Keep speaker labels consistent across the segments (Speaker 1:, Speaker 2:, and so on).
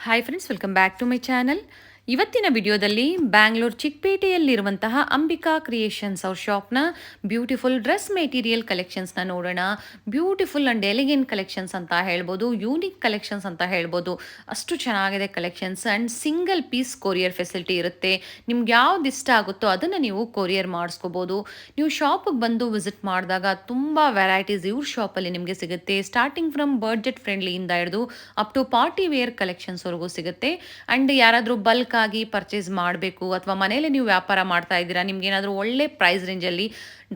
Speaker 1: Hi friends, welcome back to my channel. ಇವತ್ತಿನ ವಿಡಿಯೋದಲ್ಲಿ ಬ್ಯಾಂಗ್ಳೂರ್ ಚಿಕ್ಕಪೇಟೆಯಲ್ಲಿರುವಂತಹ ಅಂಬಿಕಾ ಕ್ರಿಯೇಷನ್ಸ್ ಅವ್ರ ಶಾಪ್ನ ಬ್ಯೂಟಿಫುಲ್ ಡ್ರೆಸ್ ಮೆಟೀರಿಯಲ್ ಕಲೆಕ್ಷನ್ಸ್ನ ನೋಡೋಣ. ಬ್ಯೂಟಿಫುಲ್ ಆ್ಯಂಡ್ ಎಲಿಗೆಂಟ್ ಕಲೆಕ್ಷನ್ಸ್ ಅಂತ ಹೇಳ್ಬೋದು, ಯೂನಿಕ್ ಕಲೆಕ್ಷನ್ಸ್ ಅಂತ ಹೇಳ್ಬೋದು. ಅಷ್ಟು ಚೆನ್ನಾಗಿದೆ collections and single piece courier facility ಇರುತ್ತೆ. ನಿಮ್ಗೆ ಯಾವ್ದು ಇಷ್ಟ ಆಗುತ್ತೋ ಅದನ್ನು ನೀವು ಕೊರಿಯರ್ ಮಾಡಿಸ್ಕೋಬೋದು. ನೀವು ಶಾಪಿಗೆ ಬಂದು ವಿಸಿಟ್ ಮಾಡಿದಾಗ ತುಂಬ ವೆರೈಟೀಸ್ ಇವ್ರ ಶಾಪಲ್ಲಿ ನಿಮಗೆ ಸಿಗುತ್ತೆ. ಸ್ಟಾರ್ಟಿಂಗ್ ಫ್ರಮ್ ಬಡ್ಜೆಟ್ ಫ್ರೆಂಡ್ಲಿಯಿಂದ ಹಿಡಿದು ಅಪ್ ಟು ಪಾರ್ಟಿ ವೇರ್ ಕಲೆಕ್ಷನ್ಸ್ವರೆಗೂ ಸಿಗುತ್ತೆ. ಆ್ಯಂಡ್ ಯಾರಾದರೂ ಬಲ್ಕ್ ಆಗಿ ಪರ್ಚೇಸ್ ಮಾಡಬೇಕು ಅಥವಾ ಮನೇಲಿ ನೀವು ವ್ಯಾಪಾರ ಮಾಡ್ತಾ ಇದ್ದೀರಾ, ನಿಮ್ಗೆ ಏನಾದರೂ ಒಳ್ಳೆ ಪ್ರೈಸ್ ರೇಂಜಲ್ಲಿ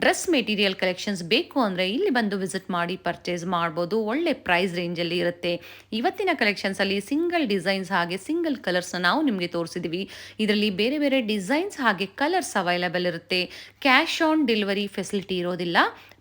Speaker 1: ಡ್ರೆಸ್ ಮೆಟೀರಿಯಲ್ ಕಲೆಕ್ಷನ್ಸ್ ಬೇಕು ಅಂದರೆ ಇಲ್ಲಿ ಬಂದು ವಿಸಿಟ್ ಮಾಡಿ ಪರ್ಚೇಸ್ ಮಾಡ್ಬೋದು. ಒಳ್ಳೆ ಪ್ರೈಸ್ ರೇಂಜಲ್ಲಿ ಇರುತ್ತೆ. ಇವತ್ತಿನ ಕಲೆಕ್ಷನ್ಸಲ್ಲಿ ಸಿಂಗಲ್ ಡಿಸೈನ್ಸ್ ಹಾಗೆ ಸಿಂಗಲ್ ಕಲರ್ಸ್ನ ನಾವು ನಿಮಗೆ ತೋರಿಸಿದ್ದೀವಿ. ಇದರಲ್ಲಿ ಬೇರೆ ಬೇರೆ ಡಿಸೈನ್ಸ್ ಹಾಗೆ ಕಲರ್ಸ್ ಅವೈಲೇಬಲ್ ಇರುತ್ತೆ. ಕ್ಯಾಶ್ ಆನ್ ಡೆಲಿವರಿ ಫೆಸಿಲಿಟಿ ಇರೋದಿಲ್ಲ.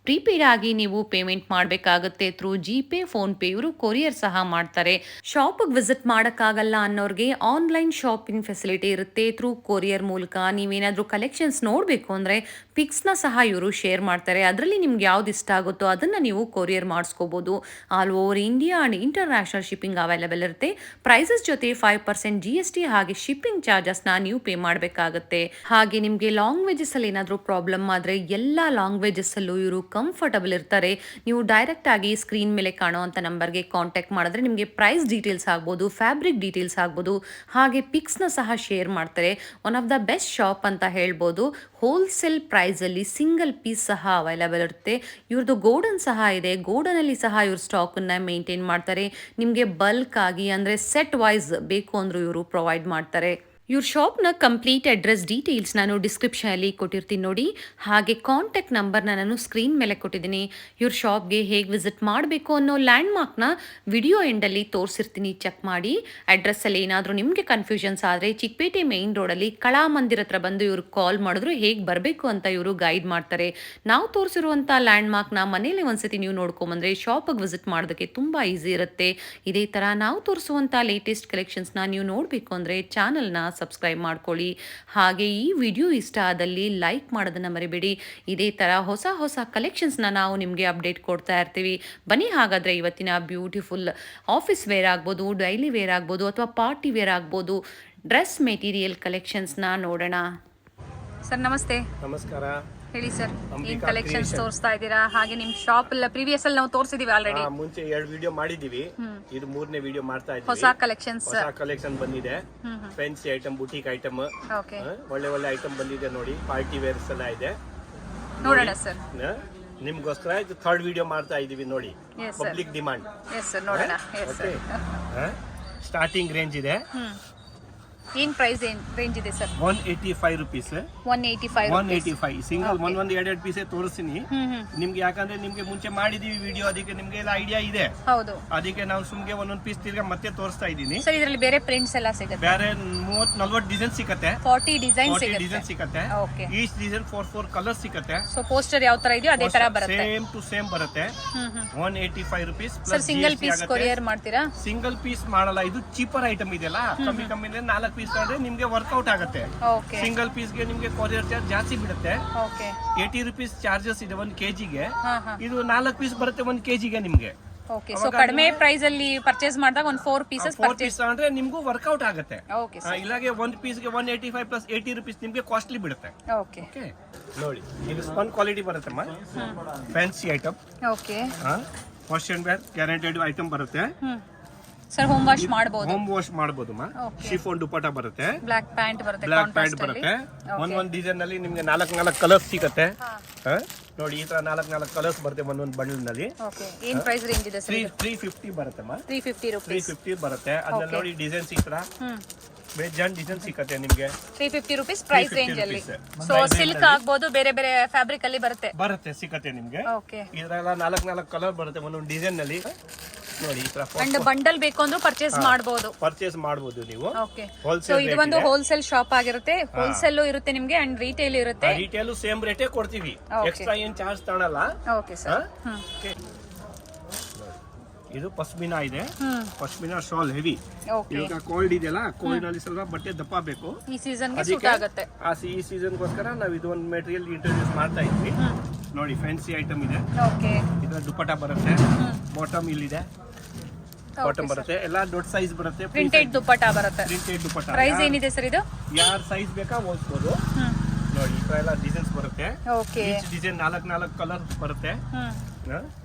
Speaker 1: ಪ್ರೀಪೇಡ್ ಆಗಿ ನೀವು ಪೇಮೆಂಟ್ ಮಾಡಬೇಕಾಗುತ್ತೆ ಥ್ರೂ ಜಿಪೇ, ಫೋನ್ಪೇ. ಇವರು ಕೊರಿಯರ್ ಸಹ ಮಾಡ್ತಾರೆ. ಶಾಪಿಗೆ ವಿಸಿಟ್ ಮಾಡೋಕ್ಕಾಗಲ್ಲ ಅನ್ನೋರಿಗೆ ಆನ್ಲೈನ್ ಶಾಪಿಂಗ್ ಫೆಸಿಲಿಟಿ ಇರುತ್ತೆ ಥ್ರೂ ಕೊರಿಯರ್ ಮೂಲಕ. ನೀವೇನಾದರೂ ಕಲೆಕ್ಷನ್ಸ್ ನೋಡಬೇಕು ಅಂದರೆ ಪಿಕ್ಸ್ನ ಸಹ ಇವರು ಶೇರ್ ಮಾಡ್ತಾರೆ. ಅದರಲ್ಲಿ ನಿಮ್ಗೆ ಯಾವ್ದು ಇಷ್ಟ ಆಗುತ್ತೋ ಅದನ್ನು ನೀವು ಕೊರಿಯರ್ ಮಾಡಿಸ್ಕೋಬೋದು. All over India and international shipping available ಇರುತ್ತೆ. ಪ್ರೈಸಸ್ ಜೊತೆ 5% GST ಹಾಗೆ ಶಿಪ್ಪಿಂಗ್ ಚಾರ್ಜಸ್ನ ನೀವು ಪೇ ಮಾಡಬೇಕಾಗುತ್ತೆ. ಹಾಗೆ ನಿಮಗೆ ಲ್ಯಾಂಗ್ವೇಜಸ್ಸಲ್ಲಿ ಏನಾದರೂ ಪ್ರಾಬ್ಲಮ್ ಆದರೆ ಎಲ್ಲ ಲ್ಯಾಂಗ್ವೇಜಸ್ಸಲ್ಲೂ ಇವರು ಕಂಫರ್ಟಬಲ್ ಇರ್ತಾರೆ. ನೀವು ಡೈರೆಕ್ಟ್ ಆಗಿ ಸ್ಕ್ರೀನ್ ಮೇಲೆ ಕಾಣುವಂಥ ನಂಬರ್ಗೆ ಕಾಂಟ್ಯಾಕ್ಟ್ ಮಾಡಿದ್ರೆ ನಿಮಗೆ ಪ್ರೈಸ್ ಡೀಟೇಲ್ಸ್ ಆಗ್ಬೋದು, ಫ್ಯಾಬ್ರಿಕ್ ಡೀಟೇಲ್ಸ್ ಆಗ್ಬೋದು, ಹಾಗೆ ಪಿಕ್ಸ್ನ ಸಹ ಶೇರ್ ಮಾಡ್ತಾರೆ. One of the best shop ಅಂತ ಹೇಳ್ಬೋದು. ಹೋಲ್ಸೇಲ್ ಪ್ರೈಸಲ್ಲಿ ಸಿಂಗಲ್ ಪೀಸ್ ಸಹ ಅವೈಲೇಬಲ್ ಇರುತ್ತೆ. ಇವ್ರದ್ದು ಗೋಡನ್ ಸಹ ಇದೆ. ಗೋಡನಲ್ಲಿ ಸಹ ಇವ್ರ ಸ್ಟಾಕನ್ನು ಮೇಂಟೈನ್ ಮಾಡ್ತಾರೆ. ನಿಮಗೆ ಬಲ್ಕ್ ಆಗಿ ಅಂದರೆ ಸೆಟ್ ವೈಸ್ ಬೇಕು ಅಂದರೂ ಇವರು ಪ್ರೊವೈಡ್ ಮಾಡ್ತಾರೆ. ಇವ್ರ ಶಾಪ್ನ ಕಂಪ್ಲೀಟ್ ಅಡ್ರೆಸ್ ಡೀಟೇಲ್ಸ್ ನಾನು ಡಿಸ್ಕ್ರಿಪ್ಷನಲ್ಲಿ ಕೊಟ್ಟಿರ್ತೀನಿ ನೋಡಿ. ಹಾಗೆ ಕಾಂಟ್ಯಾಕ್ಟ್ ನಂಬರ್ನ ನಾನು ಸ್ಕ್ರೀನ್ ಮೇಲೆ ಕೊಟ್ಟಿದ್ದೀನಿ. ಇವ್ರ ಶಾಪ್ಗೆ ಹೇಗೆ ವಿಸಿಟ್ ಮಾಡಬೇಕು ಅನ್ನೋ ಲ್ಯಾಂಡ್ ಮಾರ್ಕ್ನ ವಿಡಿಯೋ ಎಂಡಲ್ಲಿ ತೋರಿಸಿರ್ತೀನಿ, ಚೆಕ್ ಮಾಡಿ. ಅಡ್ರೆಸ್ಸಲ್ಲಿ ಏನಾದರೂ ನಿಮಗೆ ಕನ್ಫ್ಯೂಷನ್ಸ್ ಆದರೆ ಚಿಕ್ಕಪೇಟೆ ಮೇಯ್ನ್ ರೋಡಲ್ಲಿ ಕಲಾಮಂದಿರ ಹತ್ರ ಬಂದು ಇವ್ರಿಗೆ ಕಾಲ್ ಮಾಡಿದ್ರು ಹೇಗೆ ಬರಬೇಕು ಅಂತ ಇವರು ಗೈಡ್ ಮಾಡ್ತಾರೆ. ನಾವು ತೋರಿಸಿರುವಂಥ ಲ್ಯಾಂಡ್ ಮಾರ್ಕ್ನ ಮನೇಲಿ ಒಂದ್ಸತಿ ನೀವು ನೋಡ್ಕೊಂಬಂದರೆ ಶಾಪಿಗೆ ವಿಸಿಟ್ ಮಾಡೋದಕ್ಕೆ ತುಂಬ ಈಸಿ ಇರುತ್ತೆ. ಇದೇ ಥರ ನಾವು ತೋರಿಸುವಂಥ ಲೇಟೆಸ್ಟ್ ಕಲೆಕ್ಷನ್ಸ್ನ ನೀವು ನೋಡಬೇಕು ಅಂದರೆ ಚಾನಲ್ನ ಸಬ್ಸ್ಕ್ರೈಬ್ ಮಾಡ್ಕೊಳ್ಳಿ. ಹಾಗೆ ಈ ವಿಡಿಯೋ ಇಷ್ಟ ಆದಲ್ಲಿ ಲೈಕ್ ಮಾಡೋದನ್ನು ಮರಿಬೇಡಿ. ಇದೇ ಥರ ಹೊಸ ಹೊಸ ಕಲೆಕ್ಷನ್ಸ್ನ ನಾವು ನಿಮಗೆ ಅಪ್ಡೇಟ್ ಕೊಡ್ತಾ ಇರ್ತೀವಿ. ಬನ್ನಿ ಹಾಗಾದರೆ ಇವತ್ತಿನ ಬ್ಯೂಟಿಫುಲ್ ಆಫೀಸ್ ವೇರ್ ಆಗ್ಬೋದು, ಡೈಲಿ ವೇರ್ ಆಗ್ಬೋದು ಅಥವಾ ಪಾರ್ಟಿ ವೇರ್ ಆಗ್ಬೋದು, ಡ್ರೆಸ್ ಮೆಟೀರಿಯಲ್ ಕಲೆಕ್ಷನ್ಸ್ನ ನೋಡೋಣ. ಸರ್ ನಮಸ್ತೆ.
Speaker 2: ನಮಸ್ಕಾರ.
Speaker 1: ಹೇಳಿ ಸರ್, ಏನ್ ಕಲೆಕ್ಷನ್ಸ್ ತೋರಿಸ್ತಾ ಇದ್ದೀರಾ? ಹಾಗೆ ನಿಮ್ ಶಾಪ್ ಎಲ್ಲ ಪ್ರೀವಿಯಸ್ ಅಲ್ಲಿ ನಾವು ತೋರಿಸಿದೀವಿ ಆಲ್ರೆಡಿ.
Speaker 2: ಮುಂಚೆ 2 ವಿಡಿಯೋ ಮಾಡಿದೀವಿ, ಇದು 3ನೇ ವಿಡಿಯೋ ಮಾಡ್ತಾ ಇದ್ದೀವಿ.
Speaker 1: ಹೊಸ
Speaker 2: ಕಲೆಕ್ಷನ್ ಬಂದಿದೆ. ಫ್ಯಾನ್ಸಿ ಐಟಮ್, ಬುಟೀಕ್ ಐಟಮ್, ಒಳ್ಳೆ ಒಳ್ಳೆ ಐಟಮ್ ಬಂದಿದೆ ನೋಡಿ. ಪಾರ್ಟಿ ವೇರ್ಸ್ ಎಲ್ಲ ಇದೆ,
Speaker 1: ನೋಡೋಣ ಸರ್.
Speaker 2: ನಿಮ್ಗೋಸ್ಕರ ಇದು 3rd ವಿಡಿಯೋ ಮಾಡ್ತಾ ಇದೀವಿ ನೋಡಿ. Public demand.
Speaker 1: ನೋಡೋಣ.
Speaker 2: ಸ್ಟಾರ್ಟಿಂಗ್ ರೇಂಜ್ ಇದೆ.
Speaker 1: ಏನ್ ಪ್ರೈಸ್ ರೇಂಜ್ ಇದೆ ಸರ್?
Speaker 2: 185 rupees. 185 ಸಿಂಗಲ್. ಒಂದೊಂದು 2 ಪೀಸ್ ತೋರಿಸ್ತೀನಿ ನಿಮ್ಗೆ, ಯಾಕಂದ್ರೆ ನಿಮ್ಗೆ ಮುಂಚೆ ಮಾಡಿದೀವಿ ವಿಡಿಯೋ, ಅದಕ್ಕೆ ನಿಮ್ಗೆ ಎಲ್ಲ ಐಡಿಯಾ ಇದೆ.
Speaker 1: ಹೌದು,
Speaker 2: ಅದಕ್ಕೆ ನಾವು ಸುಮ್ಗೆ ಒಂದೊಂದು ಪೀಸ್ ತಿರ್ಗಾ ಮತ್ತೆ ತೋರಿಸ್ತಾ ಇದ್ದೀನಿ.
Speaker 1: ಸರ್ ಇದರಲ್ಲಿ ಬೇರೆ ಪ್ರಿಂಟ್ಸ್ ಎಲ್ಲ ಸಿಗುತ್ತೆ,
Speaker 2: ಬೇರೆ 30-40 ಡಿಸೈನ್ ಸಿಗುತ್ತೆ,
Speaker 1: 40 ಡಿಸೈನ್
Speaker 2: ಸಿಗುತ್ತೆ. ಈಚ್ ಡಿಸೈನ್ 4 ಕಲರ್ ಸಿಗುತ್ತೆ.
Speaker 1: ಸೊ ಪೋಸ್ಟರ್ ಯಾವ ತರ ಇದೆಯೋ ಅದೇ ತರ ಬರುತ್ತೆ,
Speaker 2: ಸೇಮ್ ಟು ಸೇಮ್ ಬರುತ್ತೆ. 185 rupees.
Speaker 1: Sir single piece courier ಮಾಡ್ತೀರಾ?
Speaker 2: ಸಿಂಗಲ್ ಪೀಸ್ ಮಾಡಲ್ಲ, ಇದು ಚೀಪರ್ ಐಟಮ್ ಇದೆಯಲ್ಲ. ಕಮ್ಮಿ 4 ಪೀಸ್ ಆದ್ರೆ ನಿಮ್ಗೆ ವರ್ಕೌಟ್ ಆಗುತ್ತೆ. ಸಿಂಗಲ್ ಪೀಸ್ ಗೆ ನಿಮ್ಗೆ ಕೊರಿಯರ್ ಚಾರ್ಜ್ ಜಾಸ್ತಿ ಬಿಡುತ್ತೆ. 80 rupees ಚಾರ್ಜಸ್ ಇದೆ 1 kgಗೆ. ಇದು 4 ಪೀಸ್ ಬರುತ್ತೆ 1 kgಗೆ ನಿಮ್ಗೆ.
Speaker 1: ಓಕೆ, ಸೊ ಕಡಿಮೆ ಪ್ರೈಸ್ ಅಲ್ಲಿ ಪರ್ಚೇಸ್ ಮಾಡಿದಾಗ ಒಂದು 4 ಪೀಸಸ್
Speaker 2: ಪರ್ಚೇಸ್ ಅಂದ್ರೆ ನಿಮ್ಗೂ ವರ್ಕೌಟ್ ಆಗುತ್ತೆ. ಇಲ್ಲಾಗೆ 1 ಪೀಸ್ಗೆ 185 ಪ್ಲಸ್ 80 rupees ನಿಮ್ಗೆ ಕಾಸ್ಟ್ಲಿ ಬಿಡುತ್ತೆ.
Speaker 1: ಓಕೆ
Speaker 2: ನೋಡಿ, ಇದು ಸ್ಪನ್ ಕ್ವಾಲಿಟಿ ಬರುತ್ತಮ್ಮ. Fancy item.
Speaker 1: Okay,
Speaker 2: wash and wear guaranteed item ಬರುತ್ತೆ.
Speaker 1: ಸರ್ ಹೋಮ್ ವಾಶ್ ಮಾಡಬಹುದು.
Speaker 2: ಹೋಮ್ ವಾಶ್ ಮಾಡಬಹುದು. ಶಿಫಾನ್ ದುಪಟ್ಟ ಬರುತ್ತೆ,
Speaker 1: ಬ್ಲಾಕ್ ಪ್ಯಾಂಟ್ ಬರುತ್ತೆ,
Speaker 2: ಒಂದೊಂದು ಡಿಸೈನ್ ನಲ್ಲಿ ನಿಮ್ಗೆ 4 ಕಲರ್ಸ್ ಸಿಗುತ್ತೆ ನೋಡಿ. ಈ ತರ 4 ಕಲರ್ಸ್ ಬರುತ್ತೆ ಒಂದೊಂದು ಬಂಡಲ್ ನಲ್ಲಿ.
Speaker 1: ಏನ್ ಪ್ರೈಸ್ ರೇಂಜ್ ಇದೆ ಸರ್?
Speaker 2: 350 ಬರುತ್ತೆ.
Speaker 1: 350
Speaker 2: ಬರುತ್ತೆ. ಅದ್ರಲ್ಲಿ ನೋಡಿ ಡಿಸೈನ್ಸ್ ಈ ತರ ಬೇಜಾನ್ ಡಿಸೈನ್ ಸಿಗುತ್ತೆ ನಿಮ್ಗೆ.
Speaker 1: 350 rupees ಪ್ರೈಸ್ ರೇಂಜ್ ಅಲ್ಲಿ. ಸೊ ಸಿಲ್ಕ್ ಆಗಬಹುದು, ಬೇರೆ ಬೇರೆ ಫ್ಯಾಬ್ರಿಕ್ ಅಲ್ಲಿ ಬರುತ್ತೆ
Speaker 2: ಸಿಗುತ್ತೆ ನಿಮ್ಗೆ.
Speaker 1: ಓಕೆ,
Speaker 2: ಇದರೆಲ್ಲ 4 ಕಲರ್ ಬರುತ್ತೆ ಒಂದೊಂದು ಡಿಸೈನ್ ನಲ್ಲಿ ನೋಡಿ. ಈ ತರ
Speaker 1: ಅಂಡ್ ಬಂಡಲ್ ಬೇಕು ಅಂದ್ರೆ ಪರ್ಚೇಸ್
Speaker 2: ಮಾಡಬಹುದು ನೀವು.
Speaker 1: ಓಕೆ, ಸೊ ಇದು ಒಂದು ಹೋಲ್ಸೇಲ್ ಶಾಪ್ ಆಗಿರುತ್ತೆ. ಹೋಲ್ಸೇಲ್ ಇರುತ್ತೆ ನಿಮ್ಗೆ ಅಂಡ್ ರಿಟೇಲ್ ಇರುತ್ತೆ.
Speaker 2: ರಿಟೇಲ್ ಸೇಮ್ ರೇಟೇ ಕೊಡ್ತೀವಿ, ಎಕ್ಸ್ಟ್ರಾ ಏನ್ ಚಾರ್ಜ್ ತಗೊಳಲ್ಲ.
Speaker 1: Okay sir.
Speaker 2: ಇದು ಪಶ್ಮಿನಾ ಇದೆ, ಪಶ್ಮಿನಾ ಶಾಲ್ ಹೆವಿ. ಇವಾಗ ಕೋಲ್ಡ್ ಇದೆಯಲ್ಲ, ಕೋಲ್ಡ್ ನಲ್ಲಿ ಸ್ವಲ್ಪ ಬಟ್ಟೆ ದಪ್ಪ ಬೇಕು,
Speaker 1: ಈ ಸೀಸನ್ ಗೆ ಸೂಟ್ ಆಗುತ್ತೆ.
Speaker 2: ಈ ಸೀಸನ್ ಗೋಸ್ಕರ ನಾವು ಇದು ಒಂದು ಮೆಟೀರಿಯಲ್ ಇಂಟ್ರೊಡ್ಯೂಸ್ ಮಾಡ್ತಾ ಇದ್ವಿ ನೋಡಿ. ಫ್ಯಾನ್ಸಿ ಐಟಮ್ ಇದೆ.
Speaker 1: ಓಕೆ,
Speaker 2: ಇದರ ದುಪಟ್ಟ ಬರುತ್ತೆ, ಬಾಟಮ್ ಇಲ್ಲಿದೆ. ಬಾಟಮ್ ಬರುತ್ತೆ ಎಲ್ಲ ದೊಡ್ಡ ಸೈಜ್ ಬರುತ್ತೆ
Speaker 1: ಪ್ರಿಂಟೆಡ್ ದುಪ್ಪಟ್ಟ ಬರುತ್ತೆ.
Speaker 2: ಪ್ರಿಂಟೆಡ್ ದುಪ್ಪಟ್ಟ
Speaker 1: ಪ್ರೈಸ್ ಏನಿದೆ ಸರ್ ಇದು?
Speaker 2: ಯಾರ ಸೈಜ್ ಬೇಕಾ ಹೋಲ್ಸ್ಬೋದು ನೋಡಿ. ಈ ತರ ಎಲ್ಲ ಡಿಸೈನ್ಸ್ ಬರುತ್ತೆ.
Speaker 1: ಓಕೆ.
Speaker 2: ಡಿಸೈನ್ 4 ಕಲರ್ ಬರುತ್ತೆ.